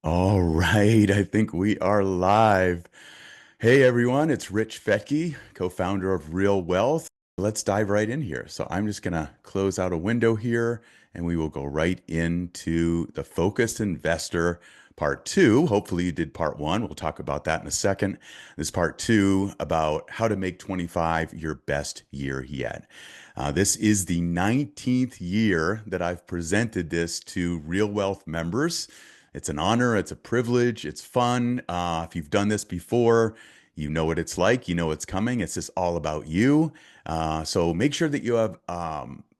All right, I think we are live. Hey everyone, it's Rich Fettke, co-founder of Real Wealth. Let's dive right in here. So I'm just gonna close out a window here and we will go right into the Focused Investor part two. Hopefully you did part one. We'll talk about that in a second. This part two about how to make 25 your best year yet. This is the 19th year that I've presented this to Real Wealth members. It's an honor, it's a privilege, it's fun. If you've done this before, you know what it's like, you know what's coming. It's just all about you. So make sure that you have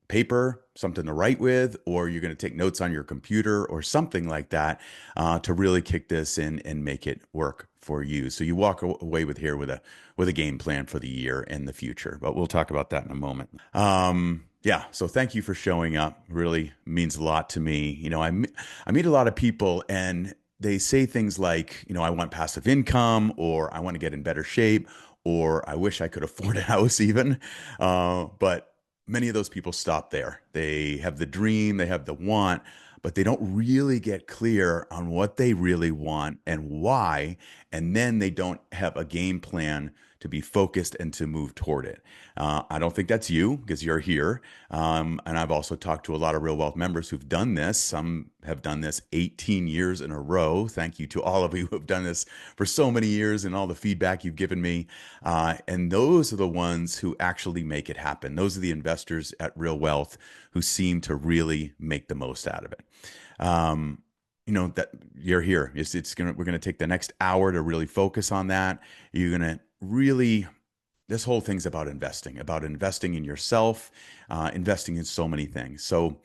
paper, something to write with, or you're going to take notes on your computer or something like that to really kick this in and make it work for you. So you walk away with a game plan for the year and the future. But we'll talk about that in a moment. Yeah, so thank you for showing up. Really means a lot to me. I meet a lot of people and they say things like, I want passive income, or I want to get in better shape, or I wish I could afford a house even. But many of those people stop there. They have the dream, they have the want, but they don't really get clear on what they really want and why. And then they don't have a game plan to be focused and to move toward it. I don't think that's you because you're here. And I've also talked to a lot of Real Wealth members who've done this. Some have done this 18 years in a row. Thank you to all of you who have done this for so many years and all the feedback you've given me. And those are the ones who actually make it happen. Those are the investors at Real Wealth who seem to really make the most out of it. Um, that you're here. We're gonna take the next hour to really focus on that. You're gonna really this whole thing's about investing in yourself, investing in so many things. So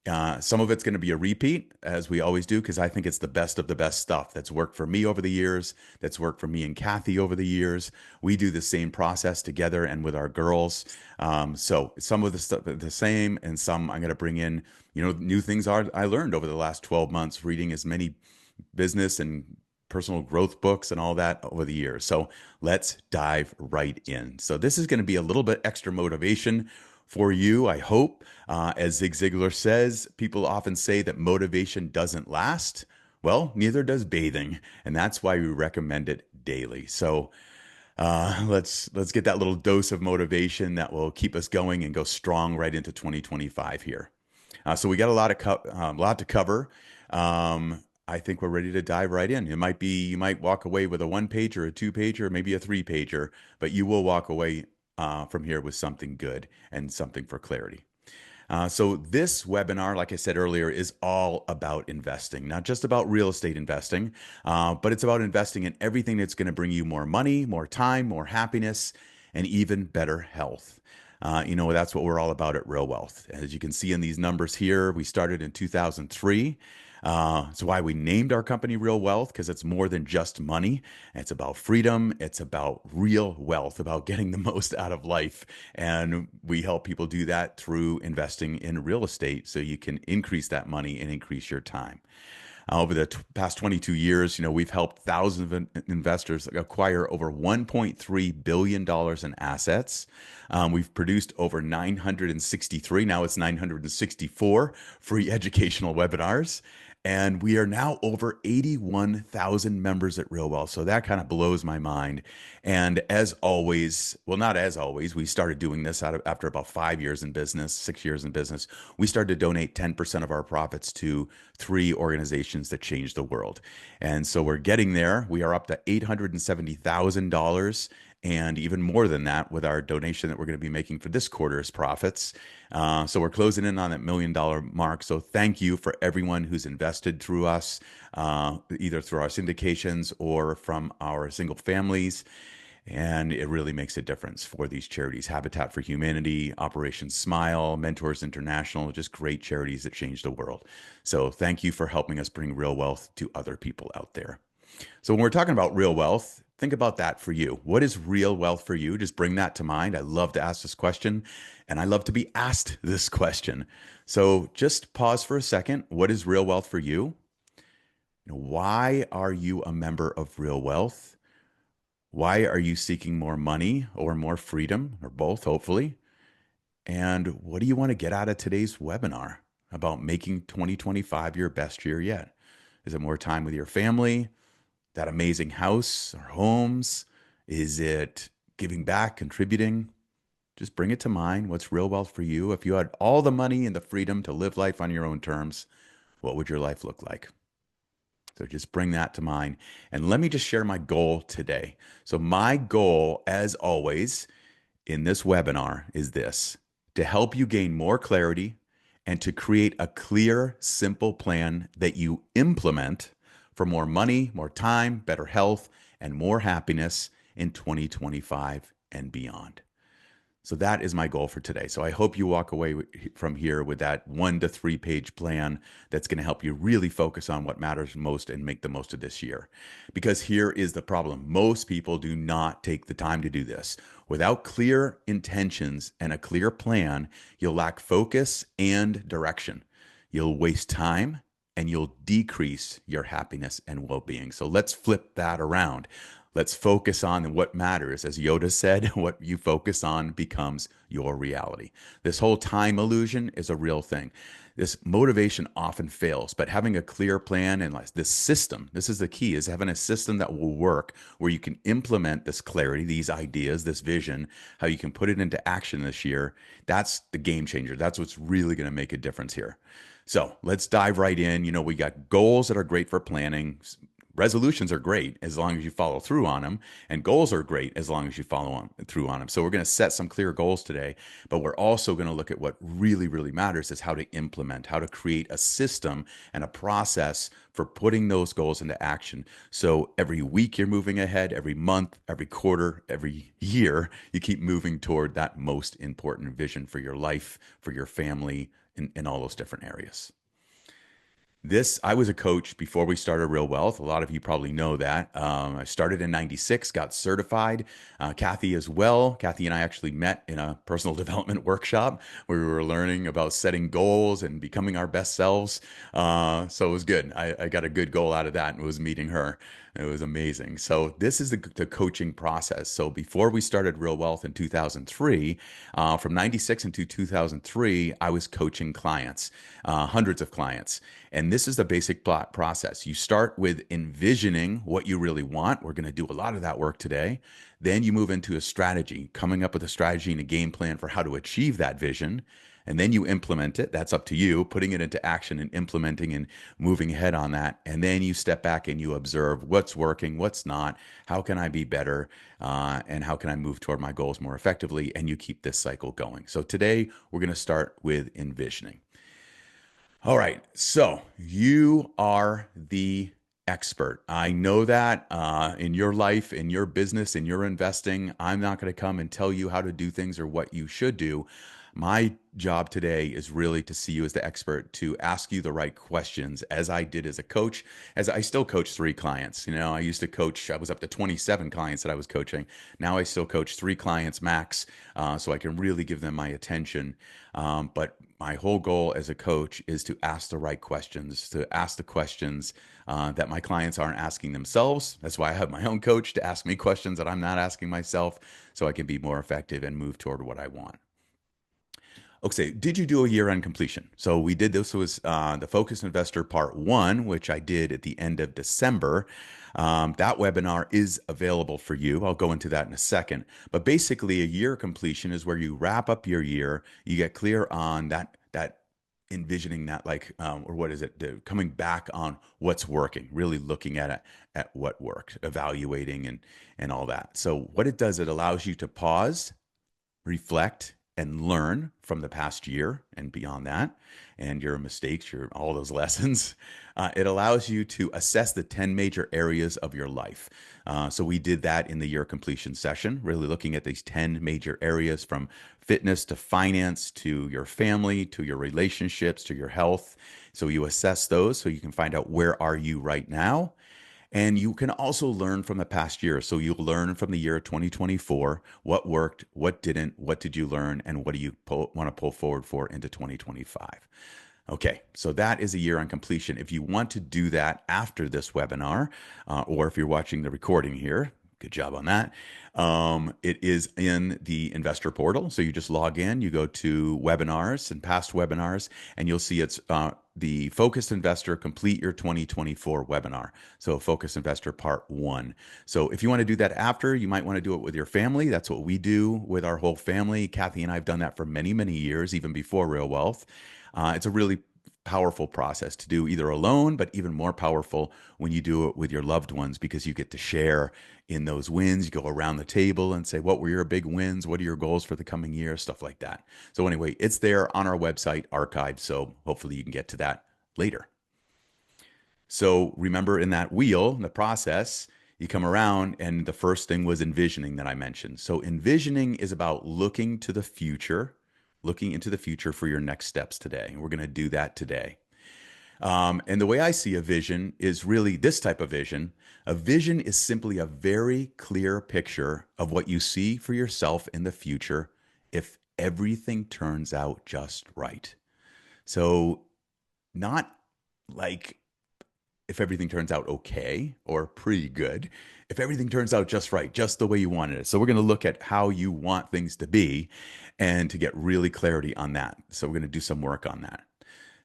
some of it's going to be a repeat, as we always do, because I think it's the best of the best stuff that's worked for me over the years, that's worked for me and Kathy over the years. We do the same process together and with our girls. So some of the stuff are the same, and some I'm going to bring in, new things I learned over the last 12 months, reading as many business and personal growth books and all that over the years. So let's dive right in. So this is going to be a little bit extra motivation for you, I hope. As Zig Ziglar says, people often say that motivation doesn't last. Well, neither does bathing, and that's why we recommend it daily. So let's get that little dose of motivation that will keep us going and go strong right into 2025 here. So we got lot to cover. I think we're ready to dive right in. You might walk away with a one pager, a two pager, maybe a three pager, but you will walk away from here with something good and something for clarity. So this webinar, like I said earlier, is all about investing, not just about real estate investing, but it's about investing in everything that's going to bring you more money, more time, more happiness, and even better health. That's what we're all about at Real Wealth. As you can see in these numbers here, we started in 2003. It's why we named our company Real Wealth, because it's more than just money. It's about freedom. It's about real wealth, about getting the most out of life. And we help people do that through investing in real estate so you can increase that money and increase your time. Over the past 22 years, we've helped thousands of investors acquire over $1.3 billion in assets. We've produced over 963, now it's 964 free educational webinars. And we are now over 81,000 members at Real Wealth. So that kind of blows my mind. And as always, well, not as always, we started doing this after about 5 years in business, 6 years in business. We started to donate 10% of our profits to three organizations that changed the world. And so we're getting there. We are up to $870,000 and even more than that with our donation that we're going to be making for this quarter's profits. So we're closing in on that $1 million mark. So thank you for everyone who's invested through us, either through our syndications or from our single families. And it really makes a difference for these charities: Habitat for Humanity, Operation Smile, Mentors International, just great charities that change the world. So thank you for helping us bring real wealth to other people out there. So when we're talking about real wealth, think about that for you. What is real wealth for you? Just bring that to mind. I love to ask this question, and I love to be asked this question. So just pause for a second. What is real wealth for you? Why are you a member of Real Wealth? Why are you seeking more money or more freedom, or both, hopefully? And what do you want to get out of today's webinar about making 2025 your best year yet? Is it more time with your family, that amazing house or homes? Is it giving back, contributing? Just bring it to mind. What's real wealth for you? If you had all the money and the freedom to live life on your own terms, what would your life look like? So just bring that to mind. And let me just share my goal today. So, my goal, as always, in this webinar is this: to help you gain more clarity and to create a clear, simple plan that you implement for more money, more time, better health, and more happiness in 2025 and beyond. So that is my goal for today. So I hope you walk away from here with that 1 to 3 page plan that's going to help you really focus on what matters most and make the most of this year. Because here is the problem: most people do not take the time to do this. Without clear intentions and a clear plan, you'll lack focus and direction. You'll waste time and you'll decrease your happiness and well being. So let's flip that around. Let's focus on what matters. As Yoda said, what you focus on becomes your reality. This whole time illusion is a real thing. This motivation often fails, but having a clear plan and like this system, this is the key, is having a system that will work where you can implement this clarity, these ideas, this vision, how you can put it into action this year. That's the game changer. That's what's really going to make a difference here. So let's dive right in. We got goals that are great for planning. Resolutions are great as long as you follow through on them, and goals are great as long as you through on them. So we're going to set some clear goals today, but we're also going to look at what really, really matters is how to implement, how to create a system and a process for putting those goals into action. So every week you're moving ahead, every month, every quarter, every year, you keep moving toward that most important vision for your life, for your family, in all those different areas. I was a coach before we started Real Wealth. A lot of you probably know that. I started in 96, got certified. Kathy as well. Kathy and I actually met in a personal development workshop where we were learning about setting goals and becoming our best selves. So it was good. I got a good goal out of that and was meeting her. It was amazing. So this is the coaching process. So before we started Real Wealth in 2003, from 96 into 2003, I was coaching clients, hundreds of clients. And this is the basic process. You start with envisioning what you really want. We're going to do a lot of that work today. Then you move into a strategy, coming up with a strategy and a game plan for how to achieve that vision. And then you implement it. That's up to you, putting it into action and implementing and moving ahead on that. And then you step back and you observe what's working, what's not, how can I be better, and how can I move toward my goals more effectively? And you keep this cycle going. So today we're going to start with envisioning. All right. So you are the expert. I know that in your life, in your business, in your investing, I'm not going to come and tell you how to do things or what you should do. My job today is really to see you as the expert, to ask you the right questions, as I did as a coach, as I still coach 3 clients. I used to coach, I was up to 27 clients that I was coaching. Now I still coach 3 clients max, so I can really give them my attention. But my whole goal as a coach is to ask the right questions, to ask the questions that my clients aren't asking themselves. That's why I have my own coach to ask me questions that I'm not asking myself, so I can be more effective and move toward what I want. Okay, did you do a year-end completion? So we did this was the Focus Investor Part 1, which I did at the end of December. That webinar is available for you. I'll go into that in a second. But basically, a year completion is where you wrap up your year. You get clear on that envisioning that, or what is it? Coming back on what's working, really looking at it, at what worked, evaluating and all that. So what it does, it allows you to pause, reflect, and learn from the past year and beyond that, and your mistakes, all those lessons. It allows you to assess the 10 major areas of your life. So we did that in the year completion session, really looking at these 10 major areas, from fitness to finance to your family to your relationships to your health. So you assess those so you can find out where are you right now. And you can also learn from the past year. So you'll learn from the year 2024, what worked, what didn't, what did you learn, and what do you want to pull forward for into 2025. Okay, so that is a year on completion. If you want to do that after this webinar, or if you're watching the recording here, Good job on that. It is in the investor portal. So you just log in, you go to webinars and past webinars, and you'll see it's the Focused Investor Complete Your 2024 webinar. So Focused Investor Part 1. So if you want to do that after, you might want to do it with your family. That's what we do with our whole family. Kathy and I have done that for many, many years, even before Real Wealth. It's a really powerful process to do either alone, but even more powerful when you do it with your loved ones because you get to share in those wins. You go around the table and say, what were your big wins? What are your goals for the coming year? Stuff like that. So, anyway, it's there on our website, archived. So, hopefully, you can get to that later. So, remember in that wheel, in the process, you come around, and the first thing was envisioning that I mentioned. So, envisioning is about looking to the future, looking into the future for your next steps today. And we're going to do that today. And the way I see a vision is really this type of vision. A vision is simply a very clear picture of what you see for yourself in the future if everything turns out just right. So, not like if everything turns out okay or pretty good, if everything turns out just right, just the way you wanted it. So, we're going to look at how you want things to be and to get really clarity on that. So, we're going to do some work on that.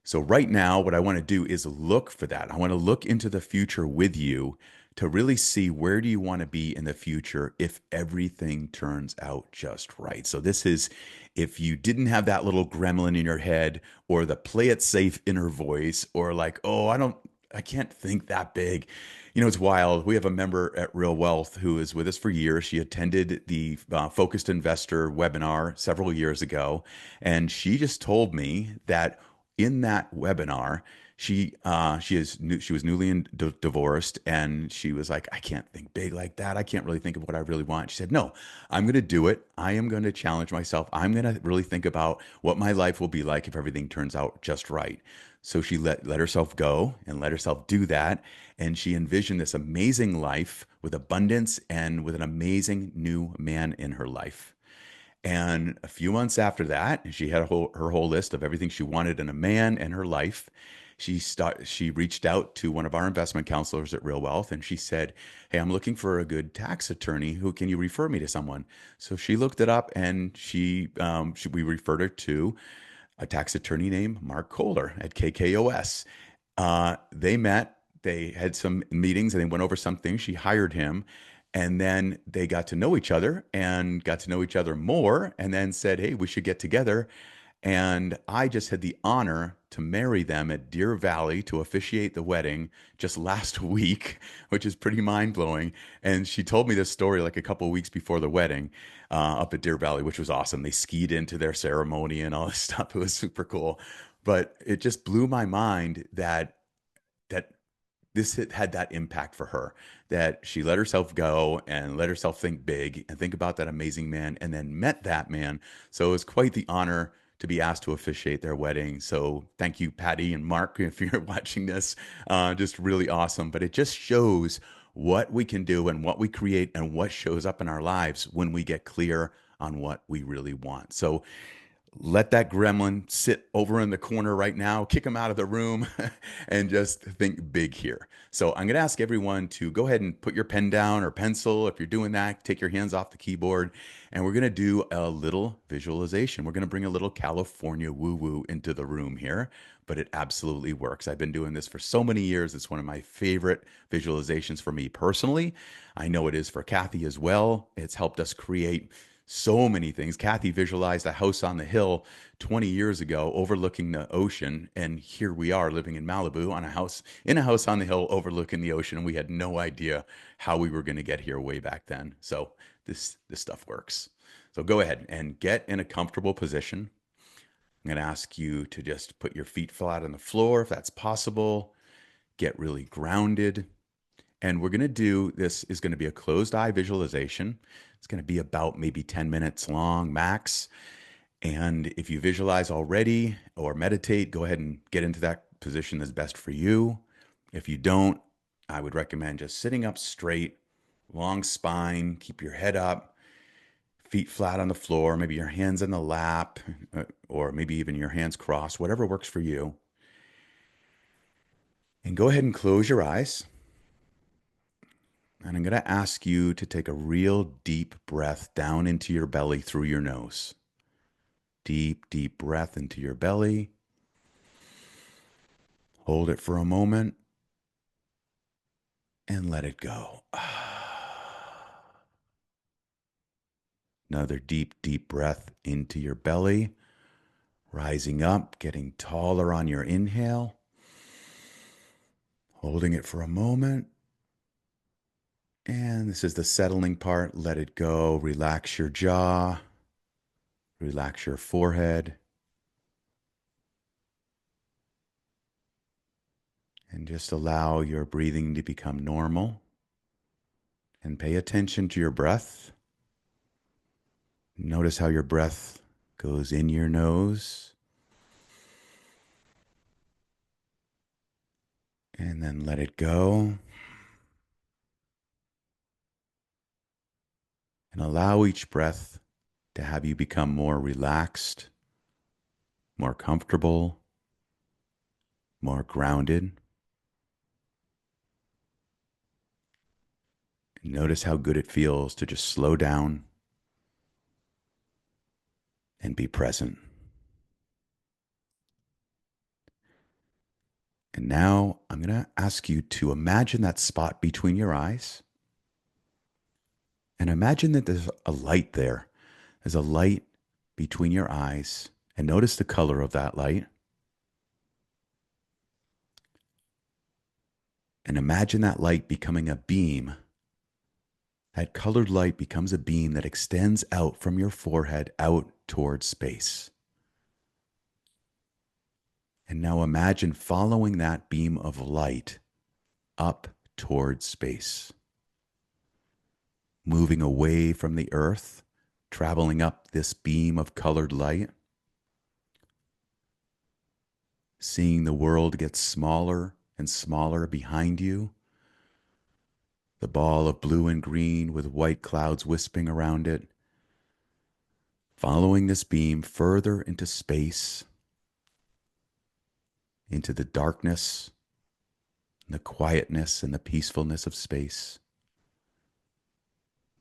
So right now, what I want to do is look for that. I want to look into the future with you to really see where do you want to be in the future if everything turns out just right. So this is if you didn't have that little gremlin in your head or the play it safe inner voice or like, oh, I can't think that big. You know, it's wild. We have a member at Real Wealth who is with us for years. She attended the Focused Investor webinar several years ago, and she just told me that in that webinar, she was newly divorced, and she was like, I can't think big like that. I can't really think of what I really want. She said, No, I'm going to do it. I am going to challenge myself. I'm going to really think about what my life will be like if everything turns out just right. So she let herself go and let herself do that, and she envisioned this amazing life with abundance and with an amazing new man in her life. And a few months after that, she had her whole list of everything she wanted in a man and her life. She reached out to one of our investment counselors at Real Wealth, and she said, "Hey, I'm looking for a good tax attorney. Who can you refer me to someone?" So she looked it up, and we referred her to a tax attorney named Mark Kohler at KKOS. They met, they had some meetings, and they went over some things. She hired him, and then they got to know each other and got to know each other more, and then said, "Hey, we should get together." And I just had the honor to marry them at Deer Valley to officiate the wedding just last week, which is pretty mind blowing. And she told me this story like a couple of weeks before the wedding up at Deer Valley, which was awesome. They skied into their ceremony and all this stuff. It was super cool. But it just blew my mind that this had that impact for her, that she let herself go and let herself think big and think about that amazing man and then met that man. So it was quite the honor to be asked to officiate their wedding. So thank you, Patty and Mark, if you're watching this. Just really awesome. But it just shows what we can do and what we create and what shows up in our lives when we get clear on what we really want. So let that gremlin sit over in the corner right now, kick him out of the room, and just think big here. So I'm going to ask everyone to go ahead and put your pen down or pencil. If you're doing that, take your hands off the keyboard, and we're going to do a little visualization. We're going to bring a little California woo-woo into the room here, but it absolutely works. I've been doing this for so many years. It's one of my favorite visualizations for me personally. I know it is for Kathy as well. It's helped us create so many things. Kathy visualized a house on the hill 20 years ago overlooking the ocean, and here we are living in Malibu on a house on the hill overlooking the ocean, and we had no idea how we were going to get here way back then. So this stuff works. So go ahead and get in a comfortable position. I'm going to ask you to just put your feet flat on the floor if that's possible. Get really grounded. And we're going to do this is going to be a closed eye visualization. It's going to be about maybe 10 minutes long max. And if you visualize already or meditate, go ahead and get into that position that's best for you. If you don't, I would recommend just sitting up straight, long spine, keep your head up, feet flat on the floor, maybe your hands in the lap, or maybe even your hands crossed, whatever works for you. And go ahead and close your eyes. And I'm going to ask you to take a real deep breath down into your belly through your nose. Deep, deep breath into your belly. Hold it for a moment and let it go. Another deep, deep breath into your belly, rising up, getting taller on your inhale. Holding it for a moment. And this is the settling part. Let it go. Relax your jaw. Relax your forehead. And just allow your breathing to become normal. And pay attention to your breath. Notice how your breath goes in your nose. And then let it go. And allow each breath to have you become more relaxed, more comfortable, more grounded. And notice how good it feels to just slow down and be present. And now I'm going to ask you to imagine that spot between your eyes. And imagine that there's a light there. There's a light between your eyes. And notice the color of that light. And imagine that light becoming a beam. That colored light becomes a beam that extends out from your forehead out towards space. And now imagine following that beam of light up towards space, moving away from the earth, traveling up this beam of colored light, seeing the world get smaller and smaller behind you, the ball of blue and green with white clouds wisping around it, following this beam further into space, into the darkness, the quietness and the peacefulness of space,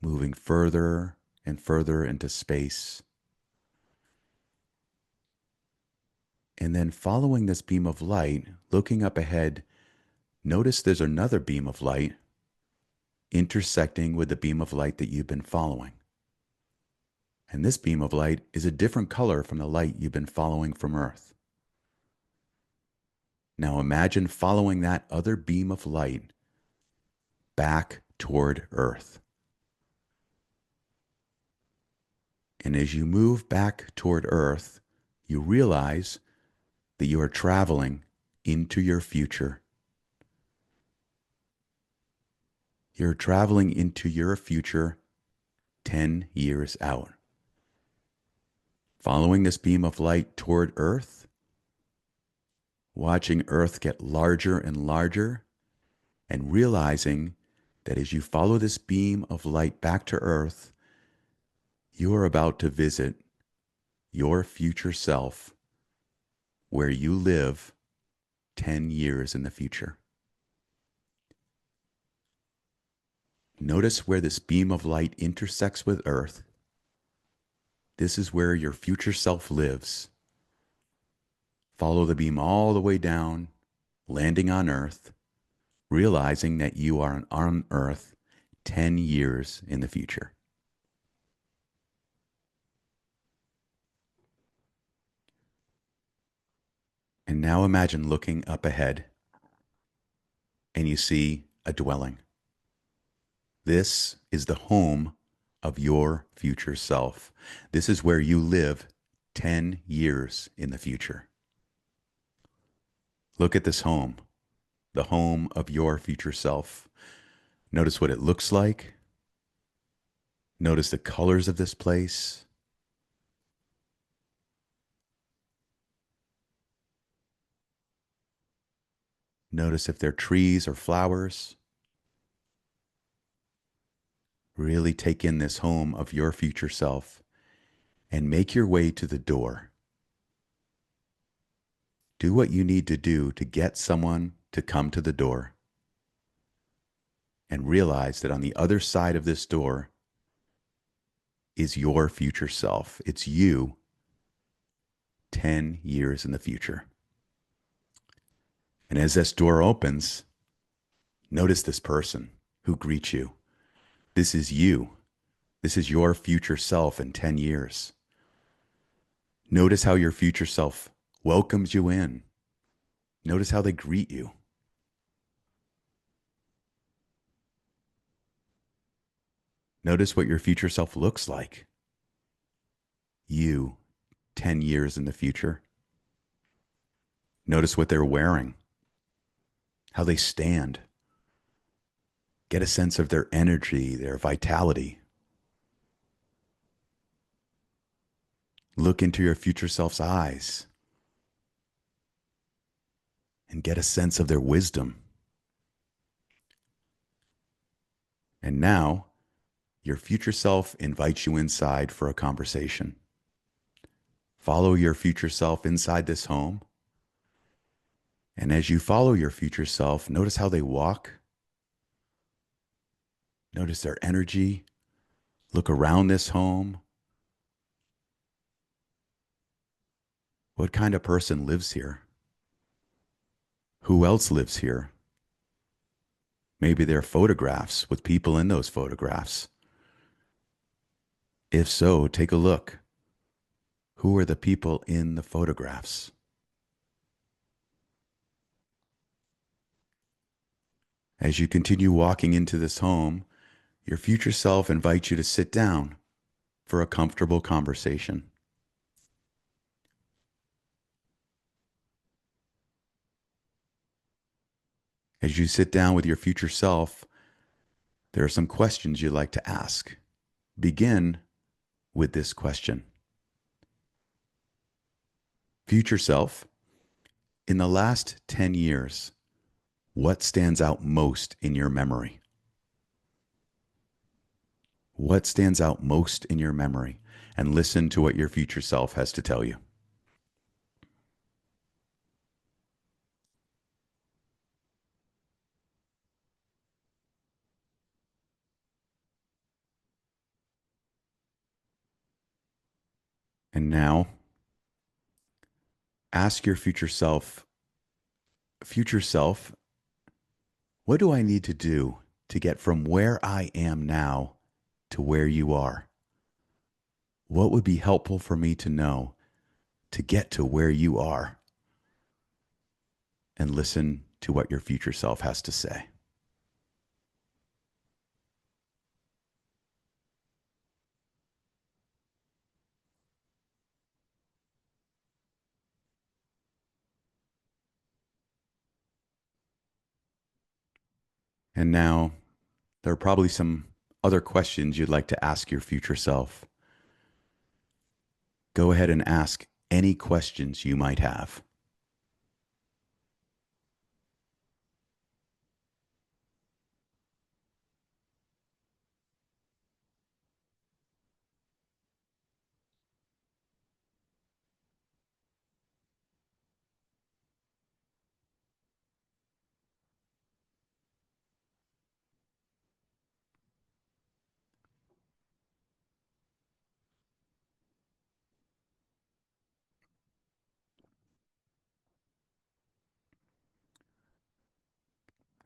moving further and further into space. And then following this beam of light, looking up ahead, notice there's another beam of light intersecting with the beam of light that you've been following. And this beam of light is a different color from the light you've been following from Earth. Now imagine following that other beam of light back toward Earth. And as you move back toward Earth, you realize that you are traveling into your future. You're traveling into your future 10 years out. Following this beam of light toward Earth, watching Earth get larger and larger, and realizing that as you follow this beam of light back to Earth, you are about to visit your future self where you live 10 years in the future. Notice where this beam of light intersects with Earth. This is where your future self lives. Follow the beam all the way down, landing on Earth, realizing that you are on Earth 10 years in the future. And now imagine looking up ahead and you see a dwelling. This is the home of your future self. This is where you live 10 years in the future. Look at this home, the home of your future self. Notice what it looks like. Notice the colors of this place. Notice if there are trees or flowers. Really take in this home of your future self and make your way to the door. Do what you need to do to get someone to come to the door. and realize that on the other side of this door is your future self. It's you 10 years in the future. And as this door opens, notice this person who greets you. This is you. This is your future self in 10 years. Notice how your future self welcomes you in. Notice how they greet you. Notice what your future self looks like. You 10 years in the future. Notice what they're wearing, how they stand. Get a sense of their energy, their vitality. Look into your future self's eyes and get a sense of their wisdom. And now, your future self invites you inside for a conversation. Follow your future self inside this home. And as you follow your future self, notice how they walk. Notice their energy. Look around this home. What kind of person lives here? Who else lives here? Maybe there are photographs with people in those photographs. If so, take a look. Who are the people in the photographs? As you continue walking into this home, your future self invites you to sit down for a comfortable conversation. As you sit down with your future self, there are some questions you'd like to ask. Begin with this question. Future self, in the last 10 years, what stands out most in your memory? What stands out most in your memory? And listen to what your future self has to tell you. And now, ask your future self, what do I need to do to get from where I am now to where you are? What would be helpful for me to know to get to where you are? And listen to what your future self has to say. And now, there are probably some other questions you'd like to ask your future self. Go ahead and ask any questions you might have.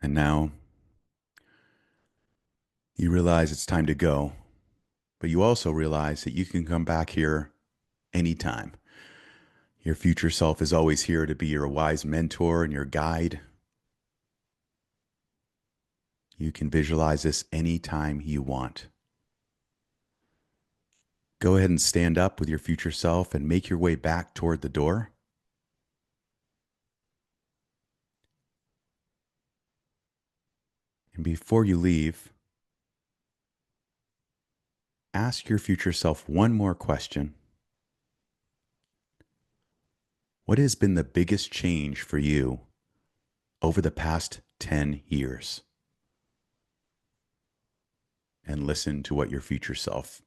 And now, you realize it's time to go, but you also realize that you can come back here anytime. Your future self is always here to be your wise mentor and your guide. You can visualize this anytime you want. Go ahead and stand up with your future self and make your way back toward the door. And before you leave, ask your future self one more question. What has been the biggest change for you over the past 10 years? And listen to what your future self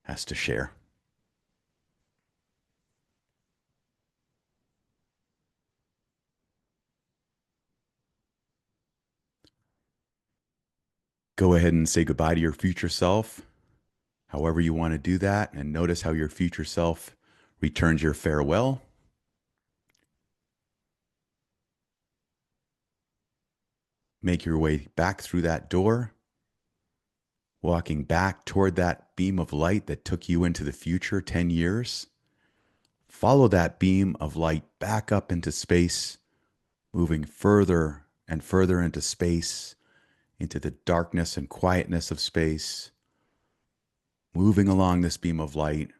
has to share. Go ahead and say goodbye to your future self, however you want to do that, and notice how your future self returns your farewell. Make your way back through that door, walking back toward that beam of light that took you into the future 10 years. Follow that beam of light back up into space, moving further and further into space, into the darkness and quietness of space, moving along this beam of light,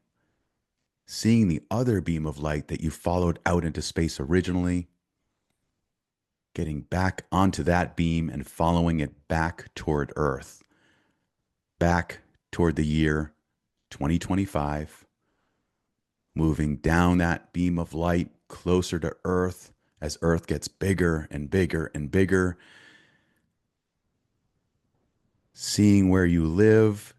seeing the other beam of light that you followed out into space originally, getting back onto that beam and following it back toward Earth, back toward the year 2025, moving down that beam of light closer to Earth as Earth gets bigger and bigger and bigger, seeing where you live,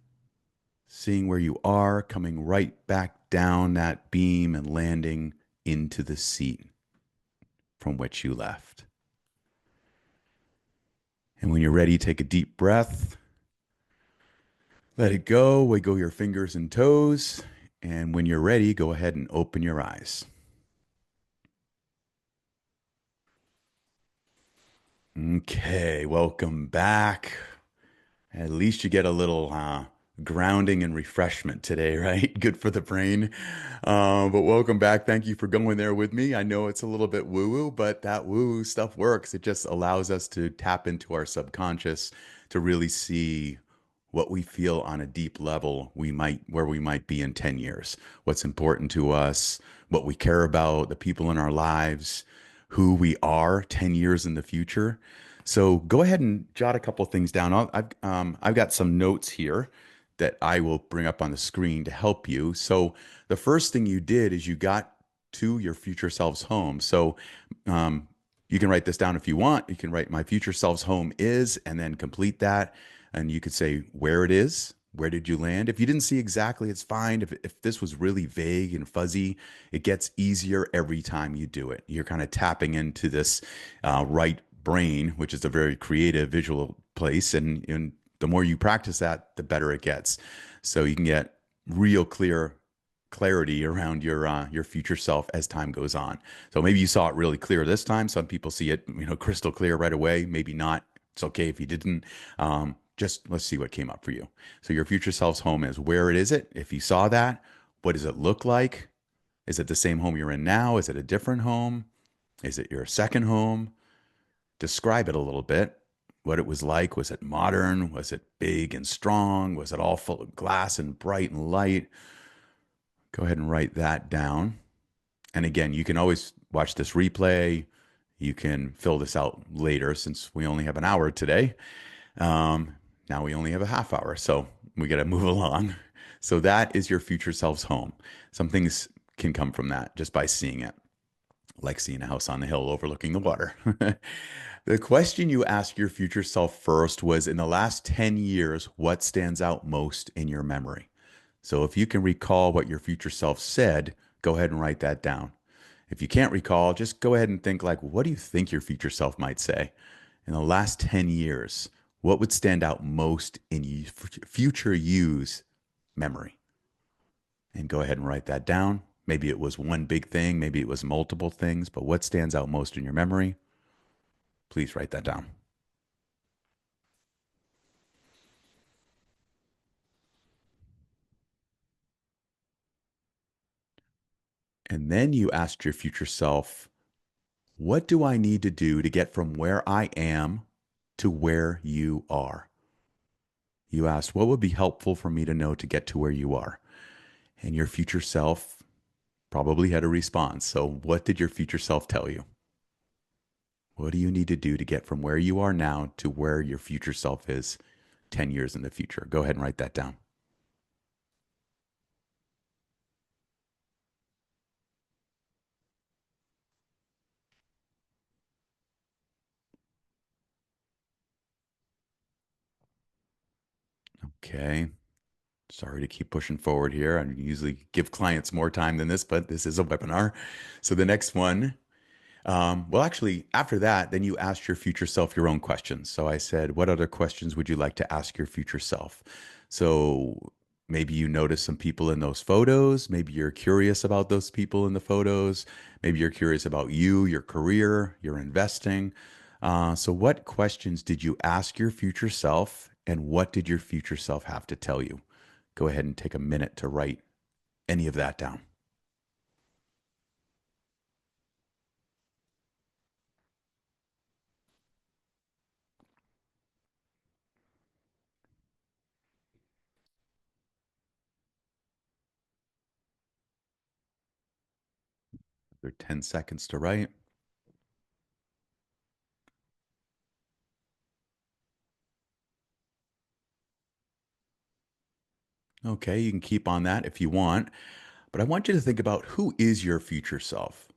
seeing where you are, coming right back down that beam and landing into the seat from which you left. And when you're ready, take a deep breath. Let it go, wiggle your fingers and toes. And when you're ready, go ahead and open your eyes. Okay, welcome back. At least you get a little grounding and refreshment today, right? Good for the brain. But welcome back. Thank you for going there with me. I know it's a little bit woo-woo, but that woo-woo stuff works. It just allows us to tap into our subconscious to really see what we feel on a deep level where we might be in 10 years, what's important to us, what we care about, the people in our lives, who we are 10 years in the future. So go ahead and jot a couple of things down. I've got some notes here that I will bring up on the screen to help you. So the first thing you did is you got to your future self's home. So um, you can write this down if you want. You can write my future self's home is, and then complete that. And you could say where it is. Where did you land? If you didn't see exactly, it's fine. If this was really vague and fuzzy, it gets easier every time you do it. You're kind of tapping into this right brain, which is a very creative visual place. And the more you practice that, the better it gets. So you can get real clarity around your future self as time goes on. So maybe you saw it really clear this time. Some people see it, crystal clear right away. Maybe not. It's okay if you didn't. Just let's see what came up for you. So your future self's home is where it is it? If you saw that, what does it look like? Is it the same home you're in now? Is it a different home? Is it your second home? Describe it a little bit. What it was like. Was it modern? Was it big and strong? Was it all full of glass and bright and light? Go ahead and write that down. And again, you can always watch this replay. You can fill this out later since we only have an hour today. Now we only have a half hour, so we got to move along. So that is your future self's home. Some things can come from that just by seeing it, like seeing a house on the hill overlooking the water. The question you asked your future self first was, in the last 10 years, what stands out most in your memory? So if you can recall what your future self said, go ahead and write that down. If you can't recall, just go ahead and think like, what do you think your future self might say? In the last 10 years, what would stand out most in future you's memory? And go ahead and write that down. Maybe it was one big thing, maybe it was multiple things, but what stands out most in your memory? Please write that down. And then you asked your future self, what do I need to do to get from where I am to where you are? You asked, what would be helpful for me to know to get to where you are? And your future self probably had a response. So, what did your future self tell you? What do you need to do to get from where you are now to where your future self is 10 years in the future? Go ahead and write that down. Okay. Sorry to keep pushing forward here. I usually give clients more time than this, but this is a webinar. So, the next one, Well, actually, after that, then you asked your future self your own questions. So I said, what other questions would you like to ask your future self? So maybe you notice some people in those photos. Maybe you're curious about those people in the photos. Maybe you're curious about you, your career, your investing. So, what questions did you ask your future self, and what did your future self have to tell you? Go ahead and take a minute to write any of that down. There are 10 seconds to write. Okay, you can keep on that if you want, but I want you to think about who is your future self?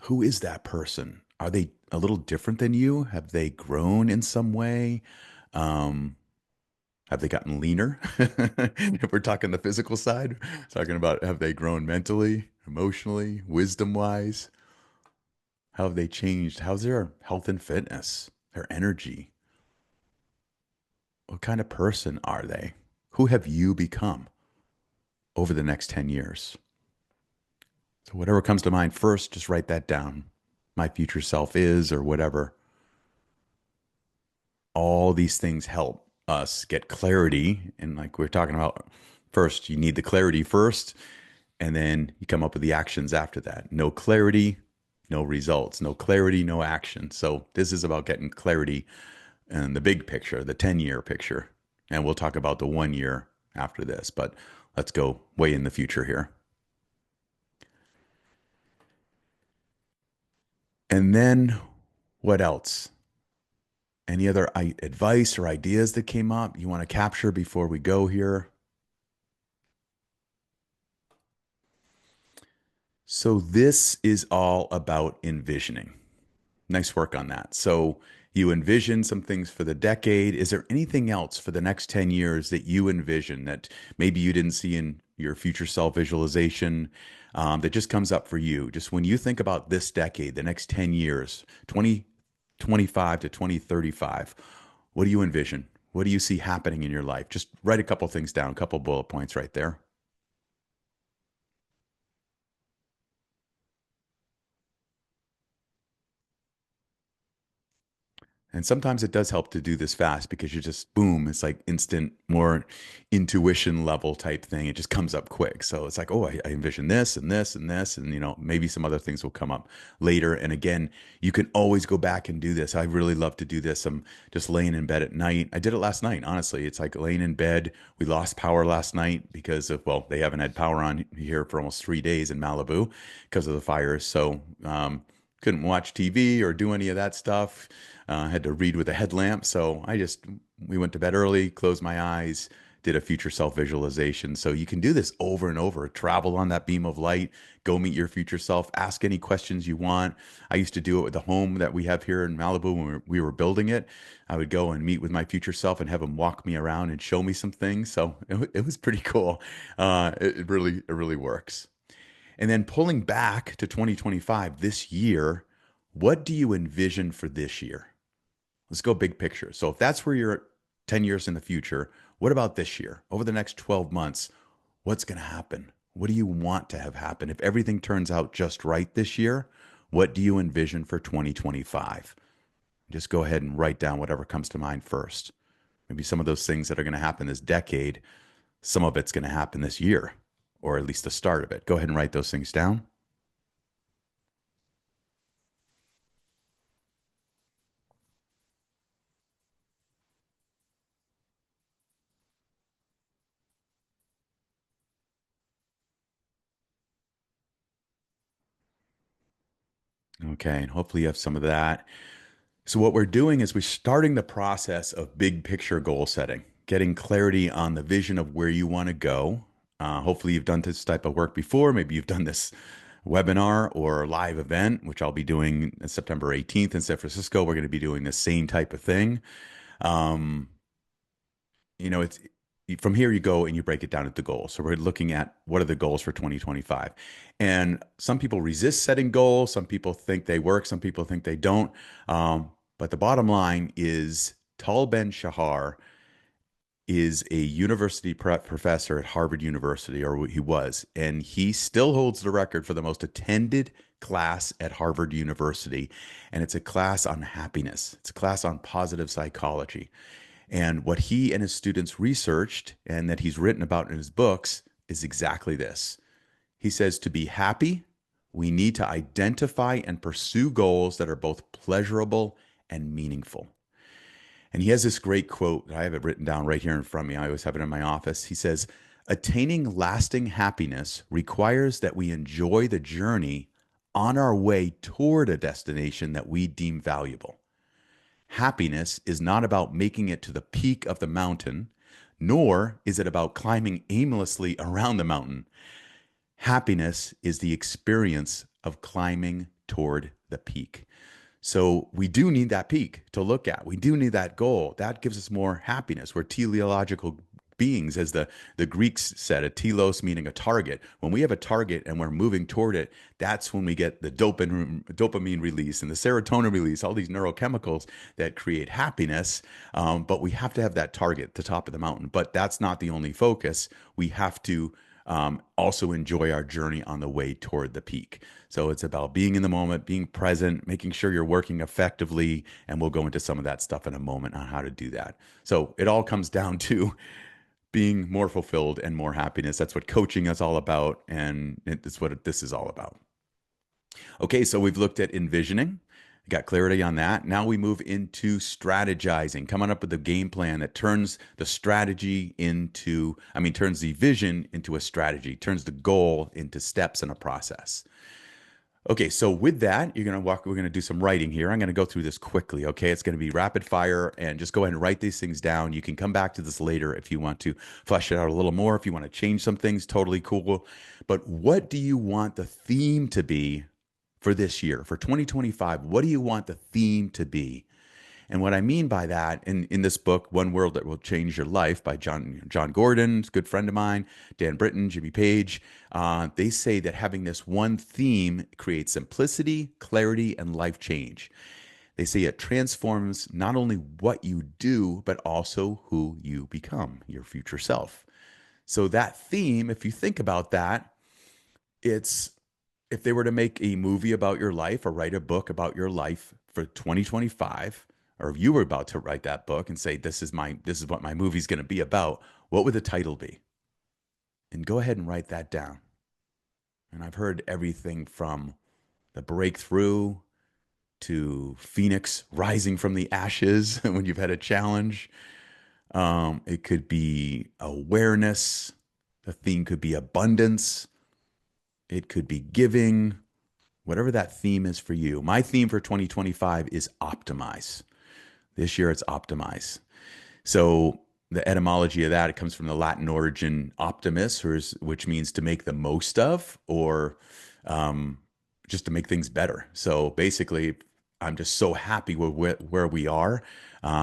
Who is that person? Are they a little different than you? Have they grown in some way? Um, have they gotten leaner? If we're talking the physical side, talking about have they grown mentally, emotionally, wisdom wise? How have they changed? How's their health and fitness, their energy? What kind of person are they? Who have you become over the next 10 years? So, whatever comes to mind first, just write that down. My future self is, or whatever. All these things help us get clarity. And like we're talking about, first, you need the clarity first, and then you come up with the actions after that. No clarity, no results. No clarity, no action. So, this is about getting clarity and the big picture, the 10-year picture. And we'll talk about the 1 year after this, but let's go way in the future here. And then what else? Any other advice or ideas that came up you want to capture before we go here? So, this is all about envisioning. Nice work on that. So, you envision some things for the decade. Is there anything else for the next 10 years that you envision that maybe you didn't see in your future self visualization that just comes up for you? Just when you think about this decade, the next 10 years, 2025 to 2035, what do you envision? What do you see happening in your life? Just write a couple things down, a couple bullet points right there. And sometimes it does help to do this fast because you just boom, it's like instant, more intuition level type thing. It just comes up quick. So it's like, oh, I envision this and this and this, and maybe some other things will come up later. And again, you can always go back and do this. I really love to do this. I'm just laying in bed at night. I did it last night, honestly. It's like laying in bed. We lost power last night because of, well, they haven't had power on here for almost 3 days in Malibu because of the fires. So couldn't watch TV or do any of that stuff. Had to read with a headlamp. So we went to bed early, closed my eyes, did a future self visualization. So you can do this over and over. Travel on that beam of light, go meet your future self, ask any questions you want. I used to do it with the home that we have here in Malibu when we were building it. I would go and meet with my future self and have him walk me around and show me some things. So it was pretty cool. It really works. And then pulling back to 2025, this year, what do you envision for this year? Let's go big picture. So if that's where you're 10 years in the future, what about this year? Over the next 12 months, what's going to happen? What do you want to have happen? If everything turns out just right this year, what do you envision for 2025? Just go ahead and write down whatever comes to mind first. Maybe some of those things that are going to happen this decade, some of it's going to happen this year, or at least the start of it. Go ahead and write those things down. Okay, and hopefully you have some of that. So, what we're doing is we're starting the process of big picture goal setting, getting clarity on the vision of where you want to go. Hopefully, you've done this type of work before. Maybe you've done this webinar or live event, which I'll be doing September 18th in San Francisco. We're going to be doing the same type of thing. Um, you know, it's from here you go and you break it down into goals. So we're looking at what are the goals for 2025. And some people resist setting goals. Some people think they work. Some people think they don't. But the bottom line is Tal Ben-Shahar is a university prep professor at Harvard University, or he was, and he still holds the record for the most attended class at Harvard University. And it's a class on happiness. It's a class on positive psychology. And what he and his students researched and that he's written about in his books is exactly this. He says to be happy, we need to identify and pursue goals that are both pleasurable and meaningful. And he has this great quote. I have it written down right here in front of me. I always have it in my office. He says, attaining lasting happiness requires that we enjoy the journey on our way toward a destination that we deem valuable. Happiness is not about making it to the peak of the mountain, nor is it about climbing aimlessly around the mountain. Happiness is the experience of climbing toward the peak. So we do need that peak to look at. We do need that goal. That gives us more happiness. We're teleological beings, as the Greeks said, a telos meaning a target. When we have a target and we're moving toward it, that's when we get the dopamine release and the serotonin release, all these neurochemicals that create happiness. But we have to have that target at the top of the mountain. But that's not the only focus. We have to also enjoy our journey on the way toward the peak. So it's about being in the moment, being present, making sure you're working effectively. And we'll go into some of that stuff in a moment on how to do that. So it all comes down to being more fulfilled and more happiness. That's what coaching is all about. And it's what this is all about. Okay, so we've looked at envisioning, got clarity on that. Now we move into strategizing, coming up with a game plan that turns the strategy into, turns the vision into a strategy, turns the goal into steps and a process. Okay, so with that, we're going to do some writing here. I'm going to go through this quickly, okay? It's going to be rapid fire, and just go ahead and write these things down. You can come back to this later if you want to flesh it out a little more, if you want to change some things, totally cool. But what do you want the theme to be for this year, for 2025? What do you want the theme to be? And what I mean by that, in this book, One World That Will Change Your Life by John Gordon, a good friend of mine, Dan Britton, Jimmy Page, they say that having this one theme creates simplicity, clarity, and life change. They say it transforms not only what you do, but also who you become, your future self. So that theme, if you think about that, it's if they were to make a movie about your life or write a book about your life for 2025, or if you were about to write that book and say, this is what my movie's going to be about, what would the title be? And go ahead and write that down. And I've heard everything from the breakthrough to Phoenix rising from the ashes when you've had a challenge. It could be awareness. The theme could be abundance. It could be giving, whatever that theme is for you. My theme for 2025 is optimize. This year it's optimize. So the etymology of that, it comes from the Latin origin optimus, which means to make the most of, or just to make things better. So basically, I'm just so happy with where we are.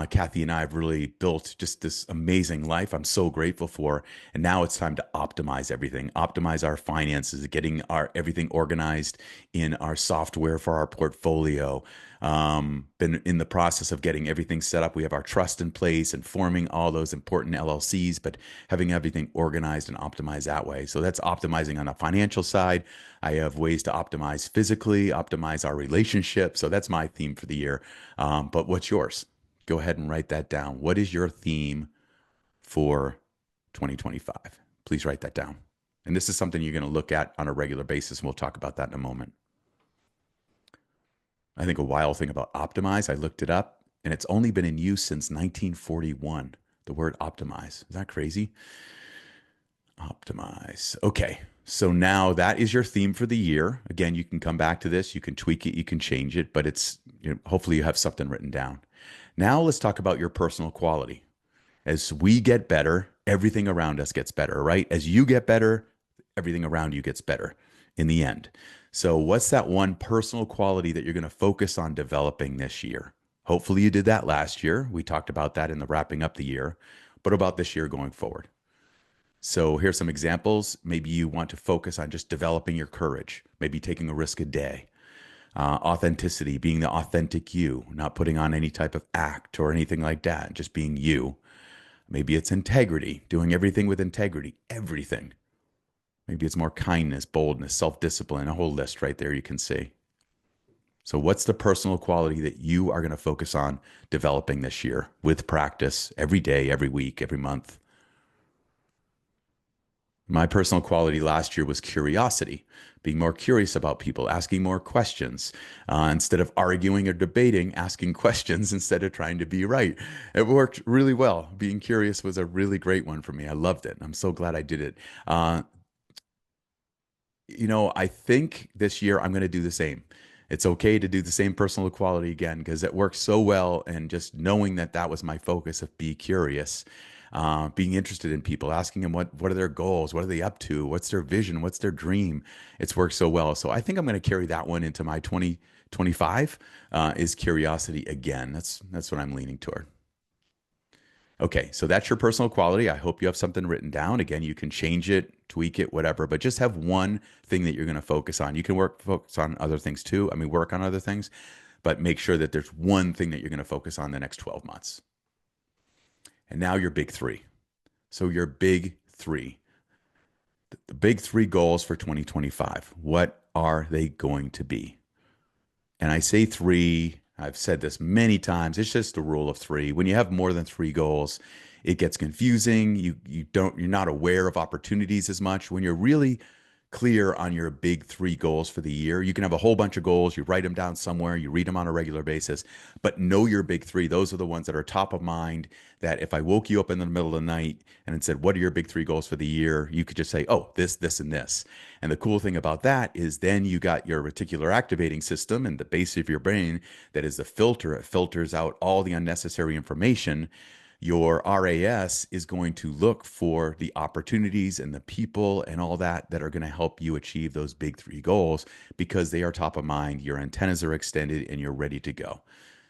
Kathy and I have really built just this amazing life I'm so grateful for. And now it's time to optimize everything, optimize our finances, getting everything organized in our software for our portfolio. Been in the process of getting everything set up. We have our trust in place and forming all those important LLCs, but having everything organized and optimized that way. So that's optimizing on the financial side. I have ways to optimize physically, optimize our relationship. So that's my theme for the year. But what's yours? Go ahead and write that down. What is your theme for 2025? Please write that down. And this is something you're going to look at on a regular basis, and we'll talk about that in a moment. I think a wild thing about optimize, I looked it up, and it's only been in use since 1941, the word optimize. Is that crazy? Optimize. Okay, so now that is your theme for the year. Again, you can come back to this, you can tweak it, you can change it, but hopefully you have something written down. Now let's talk about your personal quality. As we get better, everything around us gets better, right? As you get better, everything around you gets better in the end. So what's that one personal quality that you're going to focus on developing this year? Hopefully you did that last year. We talked about that in the wrapping up the year, but about this year going forward. So here's some examples. Maybe you want to focus on just developing your courage, maybe taking a risk a day. Authenticity, being the authentic you, not putting on any type of act or anything like that, just being you. Maybe it's integrity, doing everything with integrity, everything. Maybe it's more kindness, boldness, self discipline, a whole list right there you can see. So, what's the personal quality that you are going to focus on developing this year with practice every day, every week, every month? My personal quality last year was curiosity, being more curious about people, asking more questions. Instead of arguing or debating, asking questions instead of trying to be right. It worked really well. Being curious was a really great one for me. I loved it. I'm so glad I did it. I think this year I'm going to do the same. It's okay to do the same personal quality again because it works so well. And just knowing that that was my focus of be curious, being interested in people, asking them what are their goals, what are they up to, what's their vision, what's their dream. It's worked so well. So I think I'm going to carry that one into my 2025 is curiosity again. That's what I'm leaning toward. Okay, so that's your personal quality. I hope you have something written down. Again, you can change it, tweak it, whatever, but just have one thing that you're going to focus on. You can focus on other things too. I mean, work on other things, but make sure that there's one thing that you're going to focus on the next 12 months. And now your big three. So your big three, the big three goals for 2025. What are they going to be? And I say three, I've said this many times. It's just the rule of three. When you have more than three goals, it gets confusing. You're not aware of opportunities as much. When you're really clear on your big three goals for the year, you can have a whole bunch of goals. You write them down somewhere, you read them on a regular basis, but know your big three. Those are the ones that are top of mind. That if I woke you up in the middle of the night and it said, "What are your big three goals for the year?" you could just say, "Oh, this, and this." And the cool thing about that is then you got your reticular activating system and the base of your brain that is the filter. It filters out all the unnecessary information. Your RAS is going to look for the opportunities and the people and all that are going to help you achieve those big three goals because they are top of mind. Your antennas are extended and you're ready to go.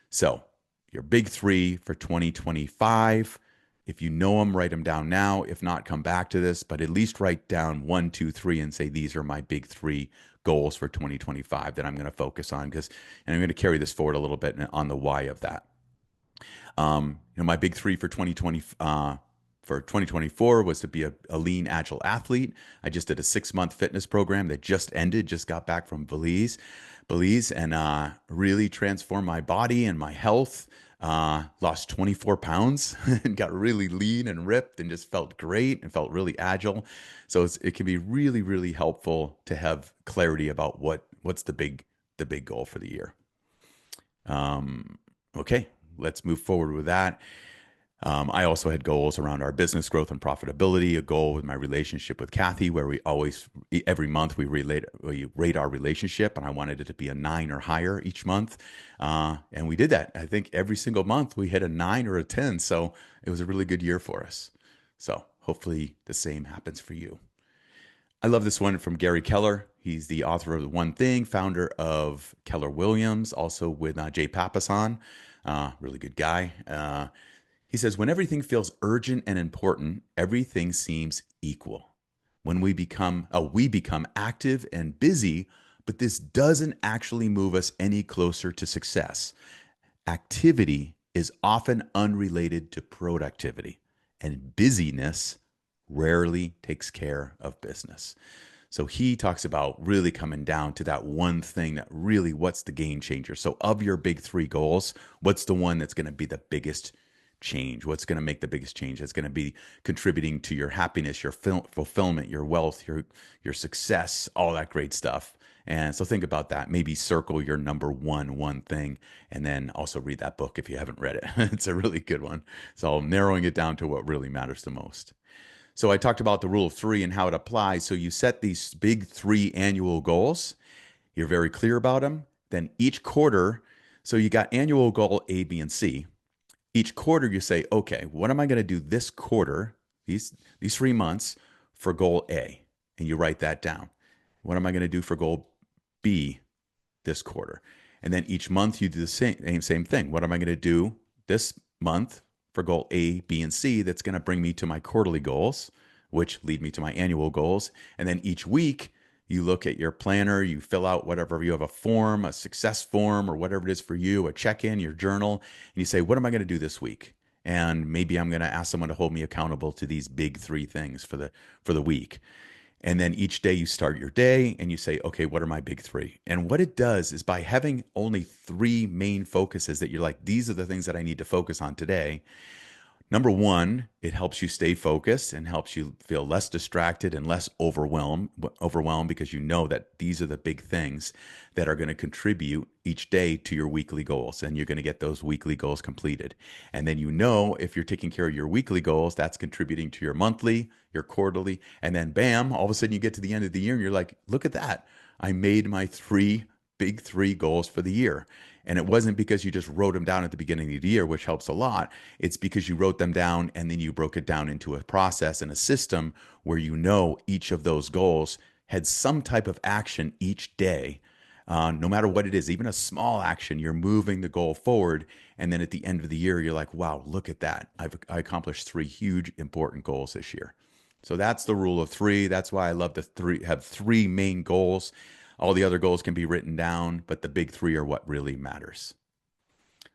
So, your big three for 2025. If you know them, write them down now. If not, come back to this, but at least write down one, two, three, and say, these are my big three goals for 2025 that I'm going to focus on and I'm going to carry this forward a little bit on the why of that. My big three for 2024 was to be a lean, agile athlete. I just did a 6-month fitness program that just ended, just got back from Belize, and really transformed my body and my health. Lost 24 pounds and got really lean and ripped and just felt great and felt really agile. So it can be really, really helpful to have clarity about what's the big goal for the year. Okay, let's move forward with that. I also had goals around our business growth and profitability, a goal with my relationship with Kathy, where every month we rate our relationship, and I wanted it to be a 9 or higher each month. And we did that. I think every single month we hit a 9 or a 10. So it was a really good year for us. So hopefully the same happens for you. I love this one from Gary Keller. He's the author of The One Thing, founder of Keller Williams, also with Jay Papasan. Really good guy. He says, when everything feels urgent and important, everything seems equal. When we become active and busy, but this doesn't actually move us any closer to success. Activity is often unrelated to productivity, and busyness rarely takes care of business. So he talks about really coming down to that one thing that really, what's the game changer? So of your big three goals, what's the one that's going to be the biggest change? What's going to make the biggest change? It's going to be contributing to your happiness, your fulfillment, your wealth, your success, all that great stuff. And so think about that. Maybe circle your number one thing, and then also read that book if you haven't read it. It's a really good one. So narrowing it down to what really matters the most. So I talked about the rule of three and how it applies. So you set these big three annual goals. You're very clear about them. Then each quarter, so you got annual goal A, B, and C. Each quarter you say, okay, what am I going to do this quarter, these 3 months for goal A? And you write that down. What am I going to do for goal B this quarter? And then each month you do the same thing. What am I going to do this month for goal A, B, and C that's going to bring me to my quarterly goals? which lead me to my annual goals. And then each week, you look at your planner, you fill out whatever you have, a form, a success form, or whatever it is for you, a check in, your journal, and you say, what am I going to do this week? And maybe I'm going to ask someone to hold me accountable to these big three things for the week. And then each day you start your day and you say, okay, what are my big three? And what it does is by having only three main focuses that you're like, these are the things that I need to focus on today. Number one, it helps you stay focused and helps you feel less distracted and less overwhelmed because you know that these are the big things that are going to contribute each day to your weekly goals, and you're going to get those weekly goals completed. And then you know if you're taking care of your weekly goals, that's contributing to your monthly, your quarterly, and then bam, all of a sudden you get to the end of the year and you're like, look at that. I made my big three goals for the year. And it wasn't because you just wrote them down at the beginning of the year, which helps a lot. It's because you wrote them down and then you broke it down into a process and a system where you know each of those goals had some type of action each day. No matter what it is, even a small action, you're moving the goal forward. And then at the end of the year, you're like, wow, look at that. I accomplished three huge important goals this year. So that's the rule of three. That's why I love have three main goals. All the other goals can be written down, but the big three are what really matters.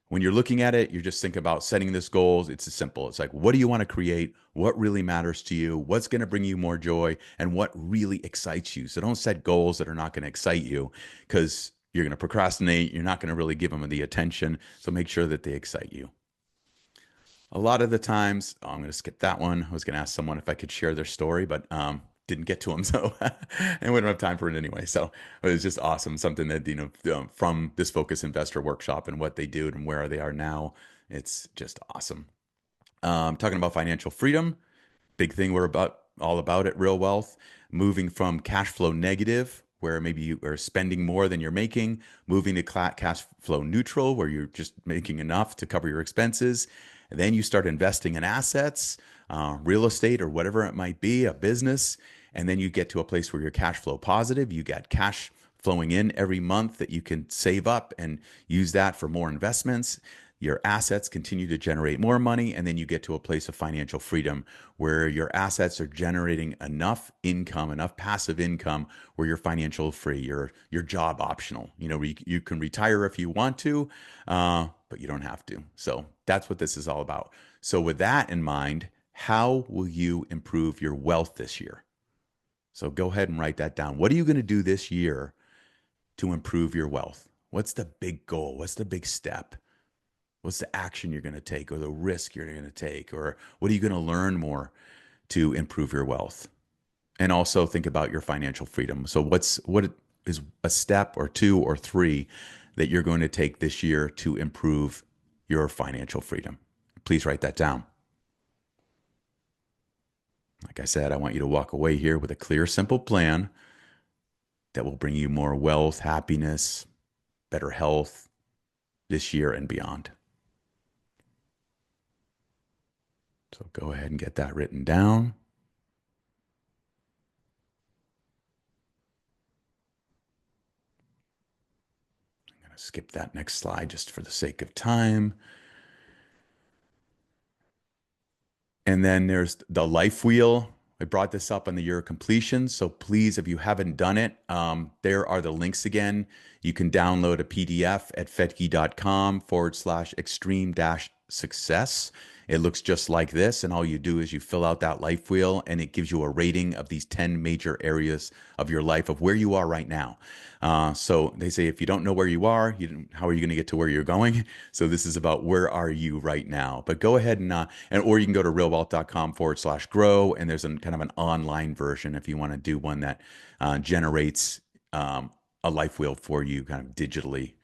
When you're looking at it, you're just thinking about setting this goals. It's simple. It's like, what do you want to create? What really matters to you? What's going to bring you more joy? And what really excites you? So don't set goals that are not going to excite you because you're going to procrastinate. You're not going to really give them the attention. So make sure that they excite you. A lot of the times, I'm going to skip that one. I was going to ask someone if I could share their story, but didn't get to them, so and we don't have time for it anyway. So it was just awesome, something that from this Focus Investor workshop and what they do and where they are now. It's just awesome. Talking about financial freedom, big thing we're about all about at Real Wealth, moving from cash flow negative, where maybe you are spending more than you're making, moving to cash flow neutral, where you're just making enough to cover your expenses. And then you start investing in assets, real estate, or whatever it might be, a business. And then you get to a place where you're cash flow positive. You got cash flowing in every month that you can save up and use that for more investments. Your assets continue to generate more money, and then you get to a place of financial freedom where your assets are generating enough income, enough passive income where you're financial free, you're job optional. You can retire if you want to, but you don't have to. So that's what this is all about. So with that in mind, how will you improve your wealth this year? So go ahead and write that down. What are you going to do this year to improve your wealth? What's the big goal? What's the big step? What's the action you're going to take or the risk you're going to take? Or what are you going to learn more to improve your wealth? And also think about your financial freedom. So what is a step or two or three that you're going to take this year to improve your financial freedom? Please write that down. Like I said, I want you to walk away here with a clear, simple plan that will bring you more wealth, happiness, better health this year and beyond. So go ahead and get that written down. I'm going to skip that next slide just for the sake of time. And then there's the life wheel. I brought this up on the year of completion. So please, if you haven't done it, there are the links again. You can download a PDF at fettke.com/extreme-success. It looks just like this. And all you do is you fill out that life wheel and it gives you a rating of these 10 major areas of your life of where you are right now. So they say, if you don't know where you are, how are you going to get to where you're going? So this is about where are you right now? But go ahead or you can go to realwealth.com/grow. And there's kind of an online version if you want to do one that generates a life wheel for you kind of digitally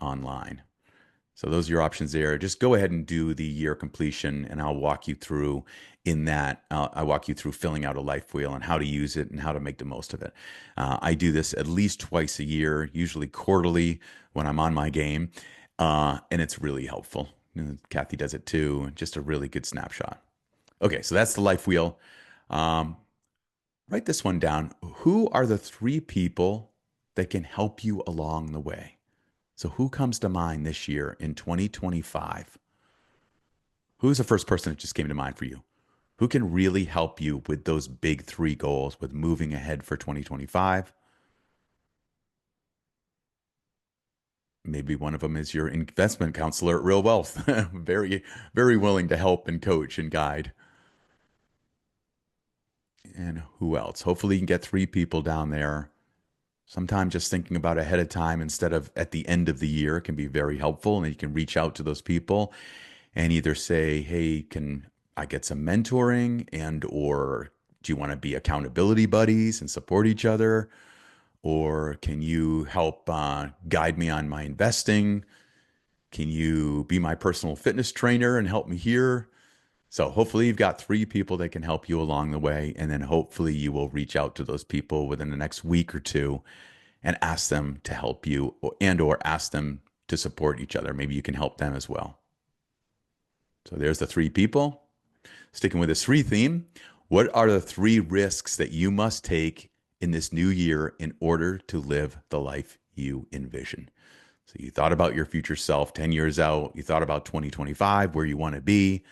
online. So those are your options there. Just go ahead and do the year completion, and I'll walk you through in that. I walk you through filling out a life wheel and how to use it and how to make the most of it. I do this at least twice a year, usually quarterly when I'm on my game, and it's really helpful. Kathy does it too. Just a really good snapshot. Okay, so that's the life wheel. Write this one down. Who are the three people that can help you along the way? So who comes to mind this year in 2025? Who's the first person that just came to mind for you? who can really help you with those big three goals with moving ahead for 2025. Maybe one of them is your investment counselor at Real Wealth. Very, very willing to help and coach and guide. And who else? Hopefully, you can get three people down there. Sometimes just thinking about ahead of time instead of at the end of the year can be very helpful. And you can reach out to those people and either say, "Hey, can I get some mentoring?" And or do you want to be accountability buddies and support each other? Or can you help guide me on my investing? Can you be my personal fitness trainer and help me here? So hopefully you've got three people that can help you along the way. And then hopefully you will reach out to those people within the next week or two and ask them to help you and or ask them to support each other. Maybe you can help them as well. So there's the three people. Sticking with this three theme, what are the three risks that you must take in this new year in order to live the life you envision? So you thought about your future self 10 years out, you thought about 2025, where you want to be.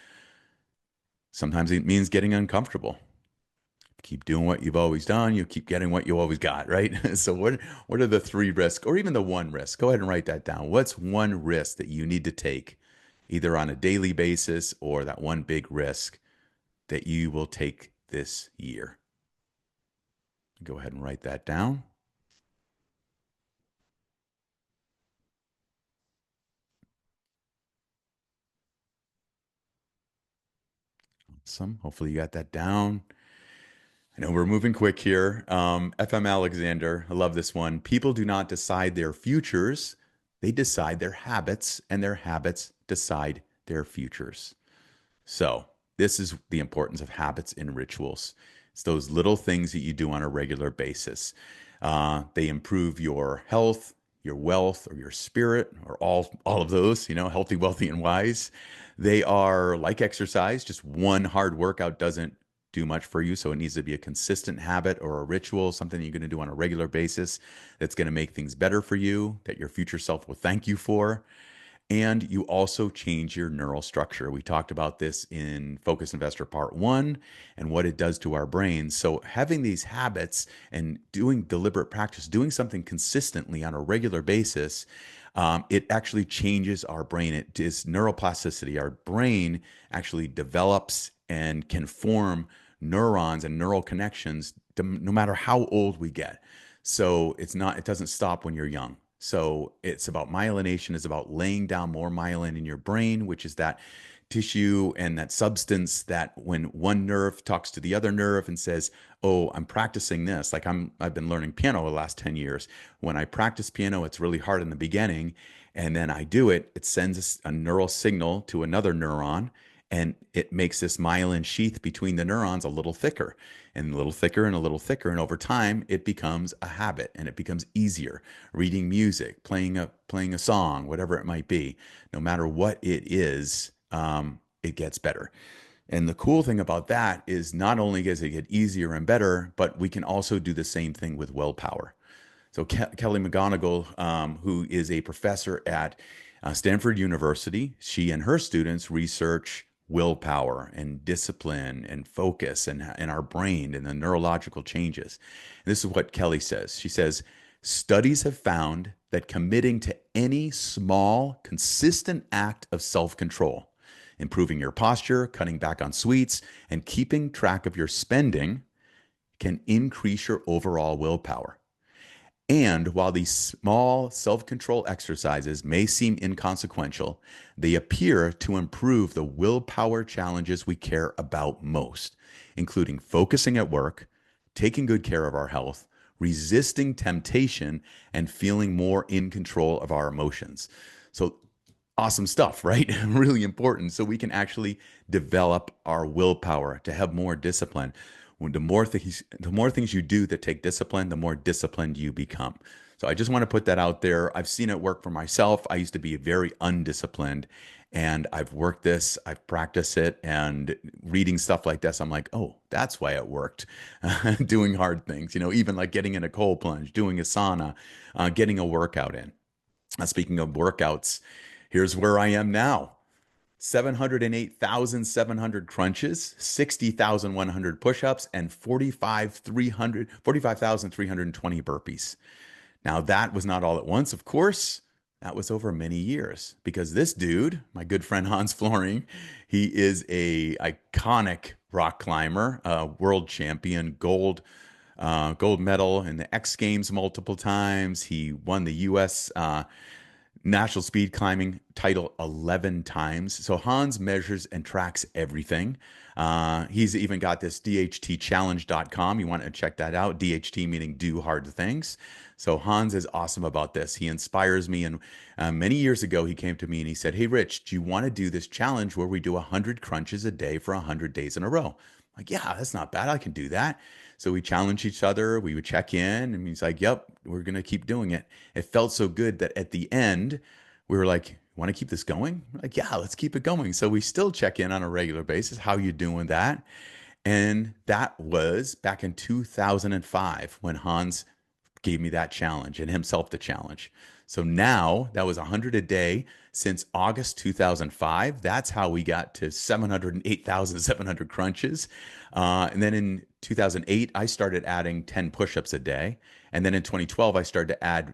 Sometimes it means getting uncomfortable. Keep doing what you've always done, you keep getting what you always got, right? So what are the three risks or even the one risk? Go ahead and write that down. What's one risk that you need to take either on a daily basis or that one big risk that you will take this year? Go ahead and write that down. Awesome. Hopefully you got that down. I know we're moving quick here. FM Alexander, I love this one. People do not decide their futures, they decide their habits, and their habits decide their futures. So, this is the importance of habits and rituals. It's those little things that you do on a regular basis. They improve your health, your wealth, or your spirit, or all of those, healthy, wealthy, and wise. They are like exercise. Just one hard workout doesn't do much for you. So it needs to be a consistent habit or a ritual, something that you're going to do on a regular basis that's going to make things better for you, that your future self will thank you for. And you also change your neural structure. We talked about this in Focus Investor Part 1 and what it does to our brains. So, having these habits and doing deliberate practice, doing something consistently on a regular basis, it actually changes our brain. It is neuroplasticity. Our brain actually develops and can form neurons and neural connections no matter how old we get. So, it doesn't stop when you're young. So it's about myelination, is about laying down more myelin in your brain, which is that tissue and that substance that when one nerve talks to the other nerve and says, "Oh, I'm practicing this." Like I've been learning piano the last 10 years. When I practice piano, it's really hard in the beginning, and then I do it, it sends a neural signal to another neuron and it makes this myelin sheath between the neurons a little thicker and a little thicker and a little thicker. And over time, it becomes a habit and it becomes easier. Reading music, playing a song, whatever it might be, no matter what it is, it gets better. And the cool thing about that is not only does it get easier and better, but we can also do the same thing with willpower. So Kelly McGonigal, who is a professor at Stanford University, she and her students research willpower and discipline and focus and our brain and the neurological changes. And this is what Kelly says. She says, studies have found that committing to any small, consistent act of self-control, improving your posture, cutting back on sweets, and keeping track of your spending can increase your overall willpower. And while these small self control exercises may seem inconsequential, they appear to improve the willpower challenges we care about most, including focusing at work, taking good care of our health, resisting temptation, and feeling more in control of our emotions. So, awesome stuff, right? Really important. So, we can actually develop our willpower to have more discipline. When the more things you do that take discipline, the more disciplined you become. So I just want to put that out there. I've seen it work for myself. I used to be very undisciplined and I've worked this, I've practiced it, and reading stuff like this, I'm like, oh, that's why it worked. Doing hard things, even like getting in a cold plunge, doing a sauna, getting a workout in. Speaking of workouts, here's where I am now. 708,700 crunches, 60,100 push-ups, and 45,320 burpees. Now, that was not all at once, of course. That was over many years because this dude, my good friend Hans Floring, he is a iconic rock climber, world champion, gold medal in the X Games multiple times. He won the U.S. National speed climbing title 11 times. So Hans measures and tracks everything. He's even got this DHTchallenge.com. You want to check that out. DHT meaning do hard things. So Hans is awesome about this. He inspires me. And many years ago, he came to me and he said, "Hey, Rich, do you want to do this challenge where we do 100 crunches a day for 100 days in a row?" I'm like, yeah, that's not bad. I can do that. So we challenge each other. We would check in, and he's like, "Yep, we're gonna keep doing it." It felt so good that at the end, we were like, "Want to keep this going?" We're like, "Yeah, let's keep it going." So we still check in on a regular basis. How you doing that? And that was back in 2005 when Hans gave me that challenge and himself the challenge. So now that was 100 a day since August 2005. That's how we got to 708,700 crunches. And then in 2008, I started adding 10 push-ups a day. And then in 2012, I started to add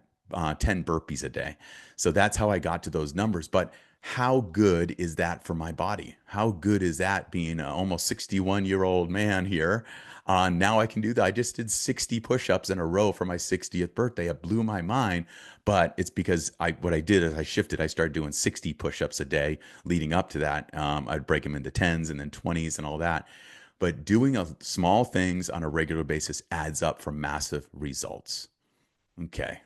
10 burpees a day. So that's how I got to those numbers. But how good is that for my body? How good is that being an almost 61-year-old man here? Now I can do that. I just did 60 push-ups in a row for my 60th birthday. It blew my mind, but it's because what I did is I shifted. I started doing 60 push-ups a day leading up to that. I'd break them into 10s and then 20s and all that. But doing small things on a regular basis adds up for massive results. Okay.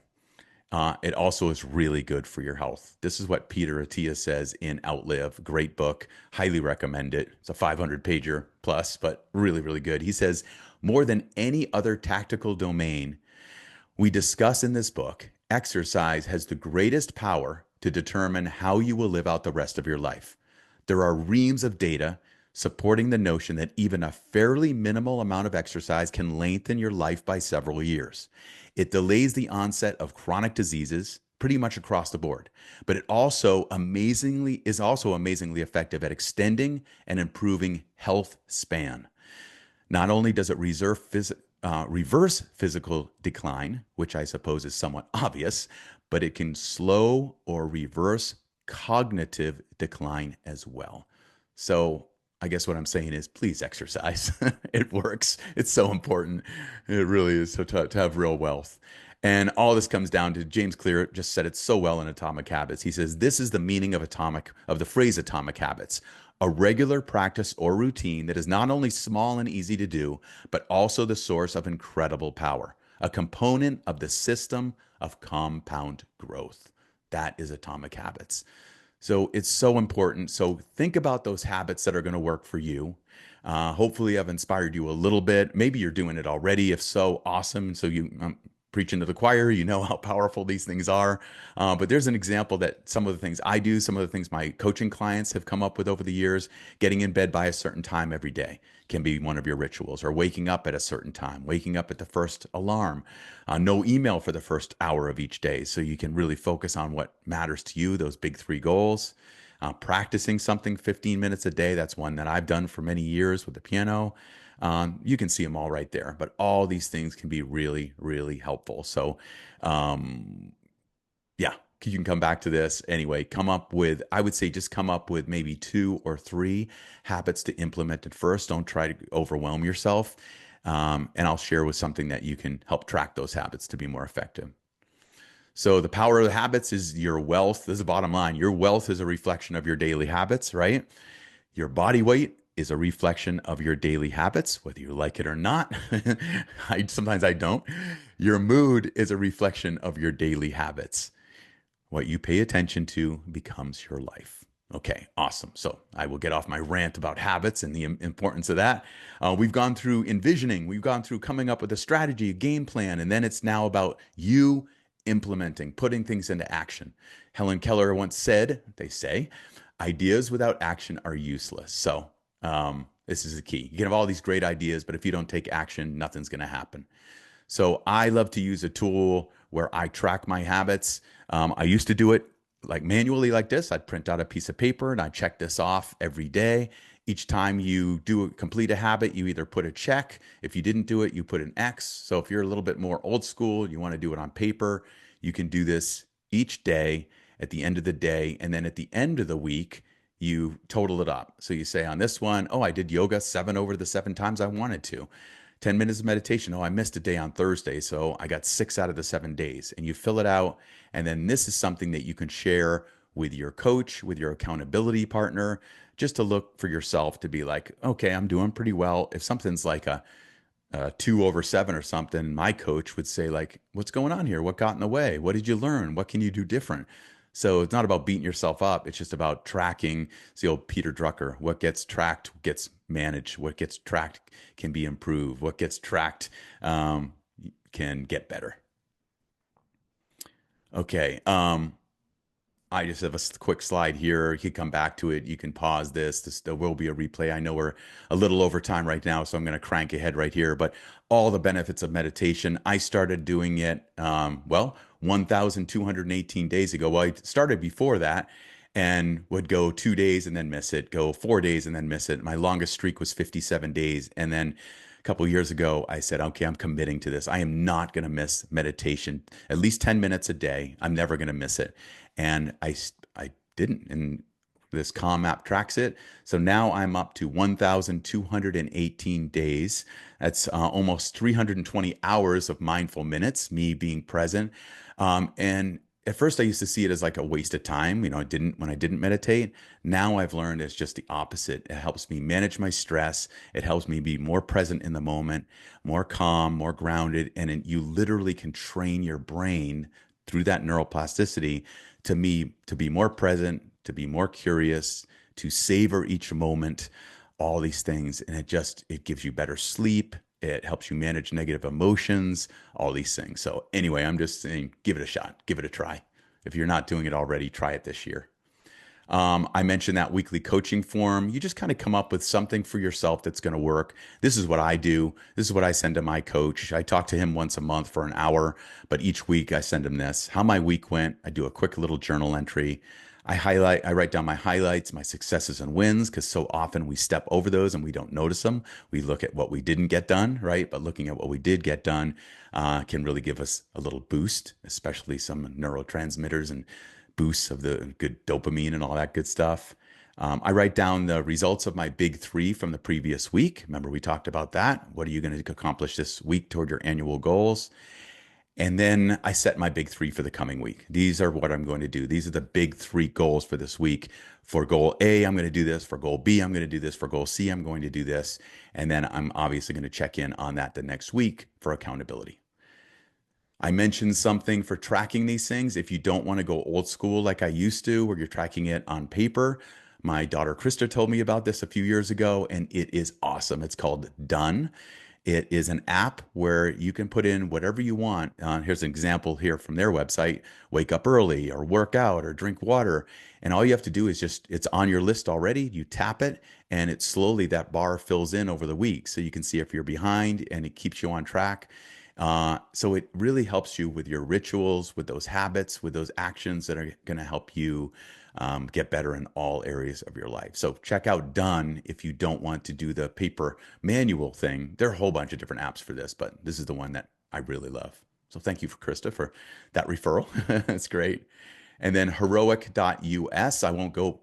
It also is really good for your health. This is what Peter Attia says in Outlive. Great book. Highly recommend it. It's a 500 pager plus, but really, really good. He says, more than any other tactical domain we discuss in this book, exercise has the greatest power to determine how you will live out the rest of your life. There are reams of data supporting the notion that even a fairly minimal amount of exercise can lengthen your life by several years. It delays the onset of chronic diseases pretty much across the board, but it also amazingly effective at extending and improving health span. Not only does it reverse physical decline, which I suppose is somewhat obvious, but it can slow or reverse cognitive decline as well. So I guess what I'm saying is please exercise. It works. It's so important. It really is to have real wealth. And all this comes down to James Clear just said it so well in Atomic Habits. He says, this is the meaning of the phrase atomic habits, a regular practice or routine that is not only small and easy to do, but also the source of incredible power, a component of the system of compound growth. That is atomic habits. So it's so important. So think about those habits that are going to work for you. Hopefully, I've inspired you a little bit. Maybe you're doing it already. If so, awesome. So I'm preaching to the choir. You know how powerful these things are. But there's an example that some of the things I do, some of the things my coaching clients have come up with over the years, getting in bed by a certain time every day can be one of your rituals, or waking up at a certain time, waking up at the first alarm, no email for the first hour of each day. So you can really focus on what matters to you, those big three goals. Practicing something 15 minutes a day. That's one that I've done for many years with the piano. You can see them all right there, but all these things can be really, really helpful. So, yeah, you can come back to this anyway. I would say just come up with maybe 2 or 3 habits to implement at first. Don't try to overwhelm yourself. And I'll share with something that you can help track those habits to be more effective. So the power of the habits is your wealth. This is the bottom line. Your wealth is a reflection of your daily habits, right? Your body weight is a reflection of your daily habits, whether you like it or not. Sometimes I don't. Your mood is a reflection of your daily habits. What you pay attention to becomes your life. Okay, awesome. So I will get off my rant about habits and the importance of that. We've gone through envisioning. We've gone through coming up with a strategy, a game plan, and then it's now about you implementing, putting things into action. Helen Keller once said, they say, ideas without action are useless. So this is the key. You can have all these great ideas, but if you don't take action, nothing's going to happen. So I love to use a tool where I track my habits. I used to do it like manually like this. I'd print out a piece of paper and I check this off every day. Each time you complete a habit, you either put a check. If you didn't do it, you put an X. So if you're a little bit more old school, you want to do it on paper, you can do this each day at the end of the day. And then at the end of the week, you total it up. So you say on this one, oh, I did yoga 7 over the 7 times I wanted to. 10 minutes of meditation. Oh, I missed a day on Thursday. So I got 6 out of the 7 days. And you fill it out. And then this is something that you can share with your coach, with your accountability partner, just to look for yourself to be like, okay, I'm doing pretty well. If something's like a 2 over 7 or something, my coach would say, like, what's going on here? What got in the way? What did you learn? What can you do different? So it's not about beating yourself up. It's just about tracking. It's the old Peter Drucker. What gets tracked gets managed. What gets tracked can be improved. What gets tracked can get better. Okay. I just have a quick slide here. You can come back to it. You can pause this. There will be a replay. I know we're a little over time right now, so I'm going to crank ahead right here. But all the benefits of meditation, I started doing it, 1,218 days ago. Well, I started before that and would go 2 days and then miss it, go 4 days and then miss it. My longest streak was 57 days. And then a couple of years ago, I said, okay, I'm committing to this. I am not going to miss meditation, at least 10 minutes a day. I'm never going to miss it. And I didn't. And this Calm app tracks it. So now I'm up to 1,218 days. That's almost 320 hours of mindful minutes, me being present. And at first I used to see it as like a waste of time. I didn't, when I didn't meditate. Now I've learned it's just the opposite. It helps me manage my stress. It helps me be more present in the moment, more calm, more grounded. And you literally can train your brain through that neuroplasticity to be more present, to be more curious, to savor each moment, all these things. And it gives you better sleep. It helps you manage negative emotions, all these things. So anyway, I'm just saying, give it a shot, give it a try. If you're not doing it already, try it this year. I mentioned that weekly coaching form. You just kind of come up with something for yourself that's going to work. This is what I do. This is what I send to my coach. I talk to him once a month for an hour, but each week I send him this, how my week went. I do a quick little journal entry. I write down my highlights, my successes and wins, because so often we step over those and we don't notice them. We look at what we didn't get done, right? But looking at what we did get done can really give us a little boost, especially some neurotransmitters and boosts of the good dopamine and all that good stuff. I write down the results of my big three from the previous week. Remember, we talked about that. What are you going to accomplish this week toward your annual goals? And then I set my big three for the coming week. These are what I'm going to do. These are the big three goals for this week. For goal A, I'm going to do this. For goal B, I'm going to do this. For goal C, I'm going to do this. And then I'm obviously going to check in on that the next week for accountability. I mentioned something for tracking these things. If you don't want to go old school like I used to, where you're tracking it on paper, my daughter Krista told me about this a few years ago, and it is awesome. It's called Done. It is an app where you can put in whatever you want. Here's an example here from their website: wake up early, or work out, or drink water. And all you have to do is it's on your list already. You tap it, and it slowly, that bar fills in over the week. So you can see if you're behind, and it keeps you on track. So it really helps you with your rituals, with those habits, with those actions that are going to help you get better in all areas of your life. So check out Done if you don't want to do the paper manual thing. There are a whole bunch of different apps for this, but this is the one that I really love. So thank you for Krista for that referral. That's great. And then heroic.us. I won't go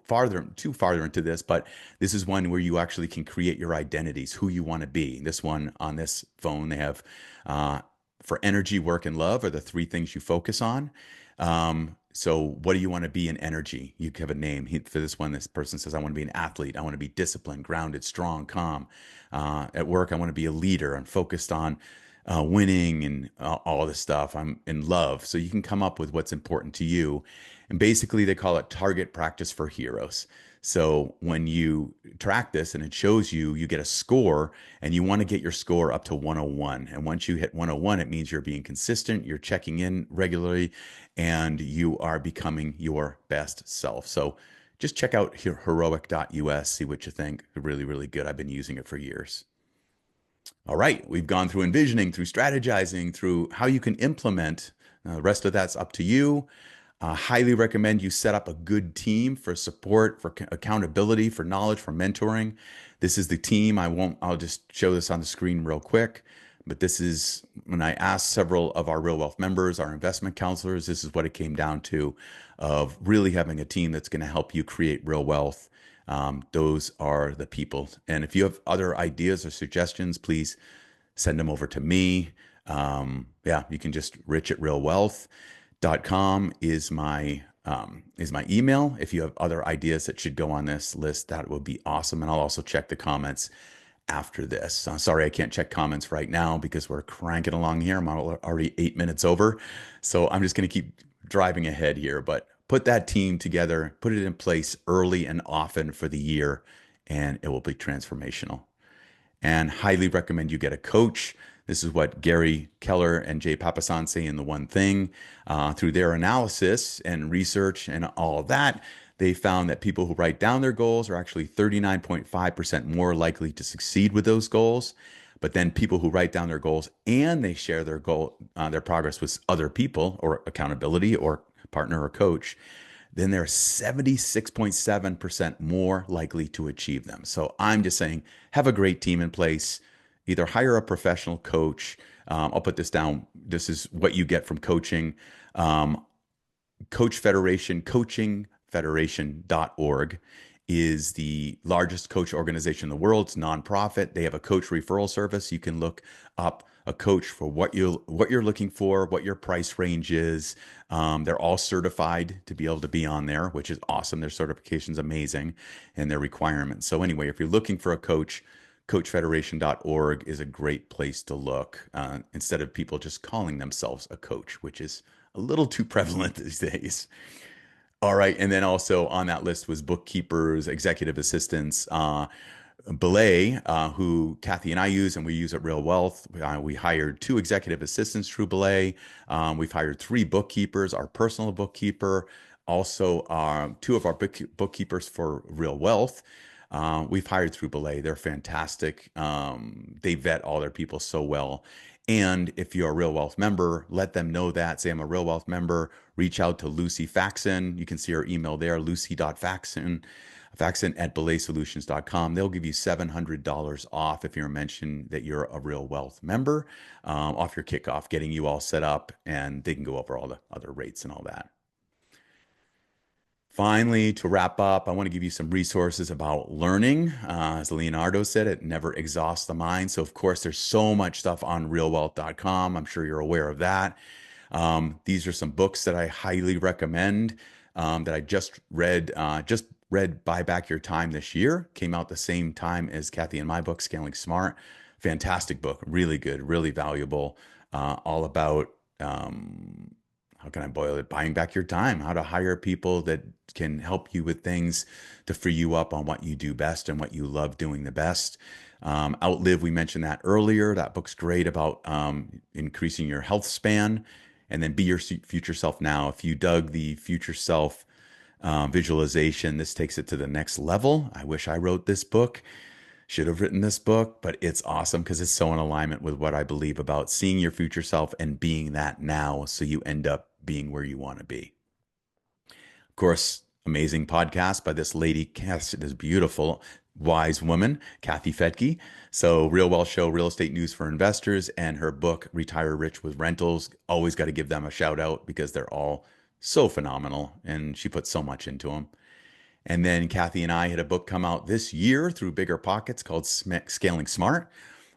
too farther into this, but this is one where you actually can create your identities, who you want to be. This one on this phone, they have for energy, work, and love are the three things you focus on. So what do you want to be in energy? You have a name. For this one, this person says, I want to be an athlete. I want to be disciplined, grounded, strong, calm. At work, I want to be a leader. I'm focused on winning and all this stuff. I'm in love. So you can come up with what's important to you. And basically, they call it target practice for heroes. So when you track this and it shows you, you get a score, and you want to get your score up to 101. And once you hit 101, it means you're being consistent, you're checking in regularly, and you are becoming your best self. So just check out heroic.us, see what you think. Really, really good. I've been using it for years. All right, we've gone through envisioning, through strategizing, through how you can implement. The rest of that's up to you. Highly recommend you set up a good team for support, for accountability, for knowledge, for mentoring. This is the team. I'll just show this on the screen real quick. But this is when I asked several of our Real Wealth members, our investment counselors, this is what it came down to of really having a team that's going to help you create real wealth. Those are the people. And if you have other ideas or suggestions, please send them over to me. Yeah, you can just rich@realwealth.com is my email. If you have other ideas that should go on this list, that would be awesome. And I'll also check the comments after this. Sorry, I can't check comments right now because we're cranking along here. I'm already 8 minutes over. So I'm just going to keep driving ahead here, but put that team together, put it in place early and often for the year, and it will be transformational. And highly recommend you get a coach. This is what Gary Keller and Jay Papasan say in The One Thing. Through their analysis and research and all of that, they found that people who write down their goals are actually 39.5% more likely to succeed with those goals. But then people who write down their goals and they share their progress with other people or accountability or partner or coach, then they're 76.7% more likely to achieve them. So I'm just saying, have a great team in place. Either hire a professional coach. I'll put this down. This is what you get from coaching. Coach Federation, coachingfederation.org is the largest coach organization in the world. It's nonprofit. They have a coach referral service. You can look up a coach for what you're looking for, what your price range is. They're all certified to be able to be on there, which is awesome. Their certification's amazing and their requirements. So anyway, if you're looking for a coach, coachfederation.org is a great place to look instead of people just calling themselves a coach, which is a little too prevalent these days. All right. And then also on that list was bookkeepers, executive assistants, Belay, who Kathy and I use, and we use at Real Wealth. We hired 2 executive assistants through Belay. We've hired 3 bookkeepers, our personal bookkeeper, also 2 of our bookkeepers for Real Wealth. We've hired through Belay. They're fantastic. They vet all their people so well. And if you're a Real Wealth member, let them know that. Say, I'm a Real Wealth member. Reach out to Lucy Faxon. You can see her email there, lucy.faxon@belaysolutions.com. They'll give you $700 off if you're mentioned that you're a Real Wealth member off your kickoff, getting you all set up, and they can go over all the other rates and all that. Finally, to wrap up, I want to give you some resources about learning. As Leonardo said, it never exhausts the mind. So, of course, there's so much stuff on realwealth.com. I'm sure you're aware of that. These are some books that I highly recommend that I just read. Just read Buy Back Your Time this year. Came out the same time as Kathy and my book, Scaling Smart. Fantastic book, really good, really valuable. All about how can I boil it? Buying back your time, how to hire people that can help you with things to free you up on what you do best and what you love doing the best. Outlive, we mentioned that earlier. That book's great about increasing your health span. And then Be Your Future Self Now. If you dug the future self visualization, this takes it to the next level. I wish I wrote this book. Should have written this book, but it's awesome because it's so in alignment with what I believe about seeing your future self and being that now so you end up being where you want to be. Of course, amazing podcast by this lady, this beautiful, wise woman, Kathy Fettke. So, Real Wealth Show, Real Estate News for Investors, and her book, Retire Rich with Rentals. Always got to give them a shout out because they're all so phenomenal and she put so much into them. And then Kathy and I had a book come out this year through Bigger Pockets called Scaling Smart.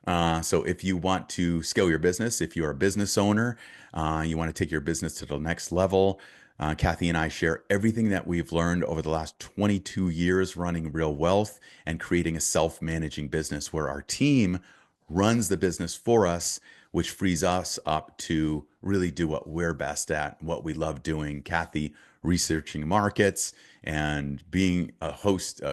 So if you want to scale your business, if you're a business owner, you want to take your business to the next level, Kathy and I share everything that we've learned over the last 22 years running Real Wealth and creating a self-managing business where our team runs the business for us, which frees us up to really do what we're best at, what we love doing. Kathy researching markets and being a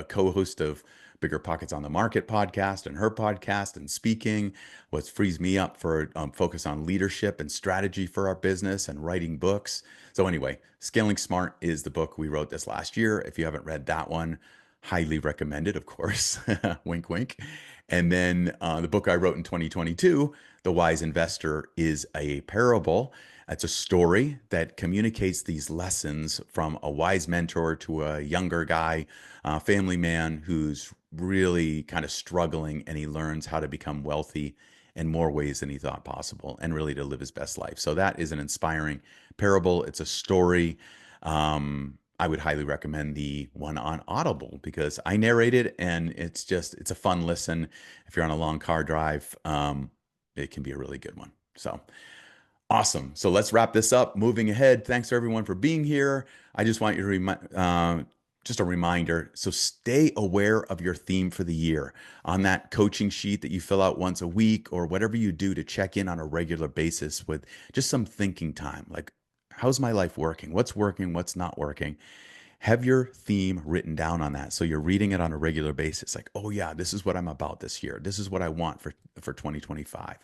co-host of Bigger Pockets on the Market podcast and her podcast and speaking, what frees me up for focus on leadership and strategy for our business and writing books. So anyway, Scaling Smart is the book we wrote this last year. If you haven't read that one, highly recommended, of course. Wink, wink. And then the book I wrote in 2022, The Wise Investor, is a parable It's a story that communicates these lessons from a wise mentor to a younger guy, family man who's really kind of struggling, and he learns how to become wealthy in more ways than he thought possible and really to live his best life. So that is an inspiring parable. It's a story. I would highly recommend the one on Audible because I narrate it, and it's a fun listen. If you're on a long car drive, it can be a really good one. So awesome. So let's wrap this up. Moving ahead, thanks everyone for being here. I just want you to just a reminder. So stay aware of your theme for the year on that coaching sheet that you fill out once a week, or whatever you do to check in on a regular basis with just some thinking time. Like, how's my life working? What's working? What's not working? Have your theme written down on that. So you're reading it on a regular basis. Like, oh yeah, this is what I'm about this year. This is what I want for 2025.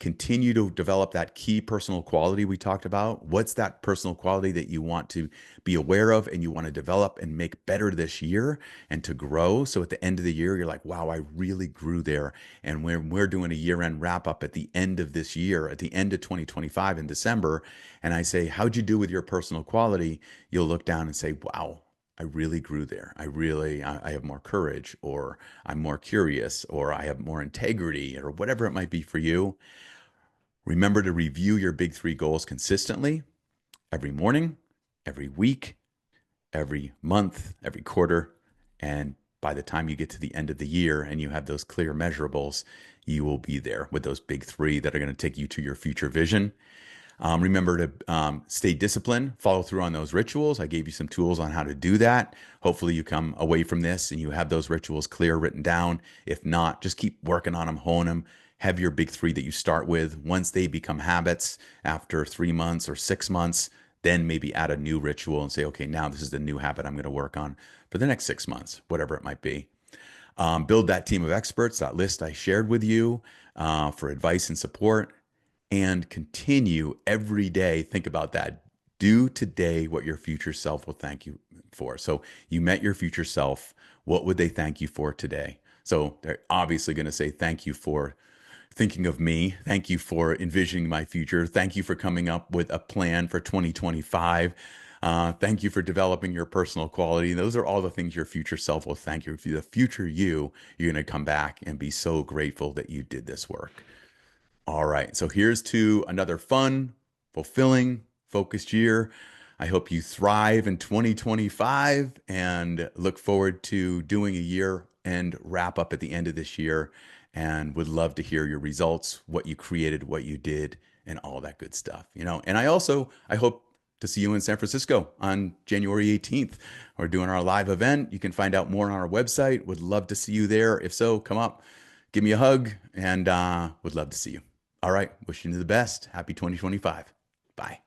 Continue to develop that key personal quality we talked about. What's that personal quality that you want to be aware of and you want to develop and make better this year and to grow? So at the end of the year, you're like, wow, I really grew there. And when we're doing a year-end wrap up at the end of this year, at the end of 2025 in December, and I say, how'd you do with your personal quality? You'll look down and say, wow, I really grew there. I have more courage, or I'm more curious, or I have more integrity, or whatever it might be for you. Remember to review your big three goals consistently every morning, every week, every month, every quarter. And by the time you get to the end of the year and you have those clear measurables, you will be there with those big three that are going to take you to your future vision. Remember to stay disciplined, follow through on those rituals. I gave you some tools on how to do that. Hopefully, you come away from this and you have those rituals clear, written down. If not, just keep working on them, hone them. Have your big three that you start with. Once they become habits after 3 months or 6 months, then maybe add a new ritual and say, okay, now this is the new habit I'm going to work on for the next 6 months, whatever it might be. Build that team of experts, that list I shared with you for advice and support, and continue every day. Think about that. Do today what your future self will thank you for. So you met your future self. What would they thank you for today? So they're obviously going to say, thank you for thinking of me. Thank you for envisioning my future. Thank you for coming up with a plan for 2025. Thank you for developing your personal quality. Those are all the things your future self will thank you for. The future you're going to come back and be so grateful that you did this work. All right. So here's to another fun, fulfilling, focused year. I hope you thrive in 2025 and look forward to doing a year and wrap up at the end of this year, and would love to hear your results, what you created, what you did, and all that good stuff. And I hope to see you in San Francisco on January 18th. We're doing our live event. You can find out more on our website. Would love to see you there. If so, come up, give me a hug, and would love to see you. All right. Wishing you the best. Happy 2025. Bye.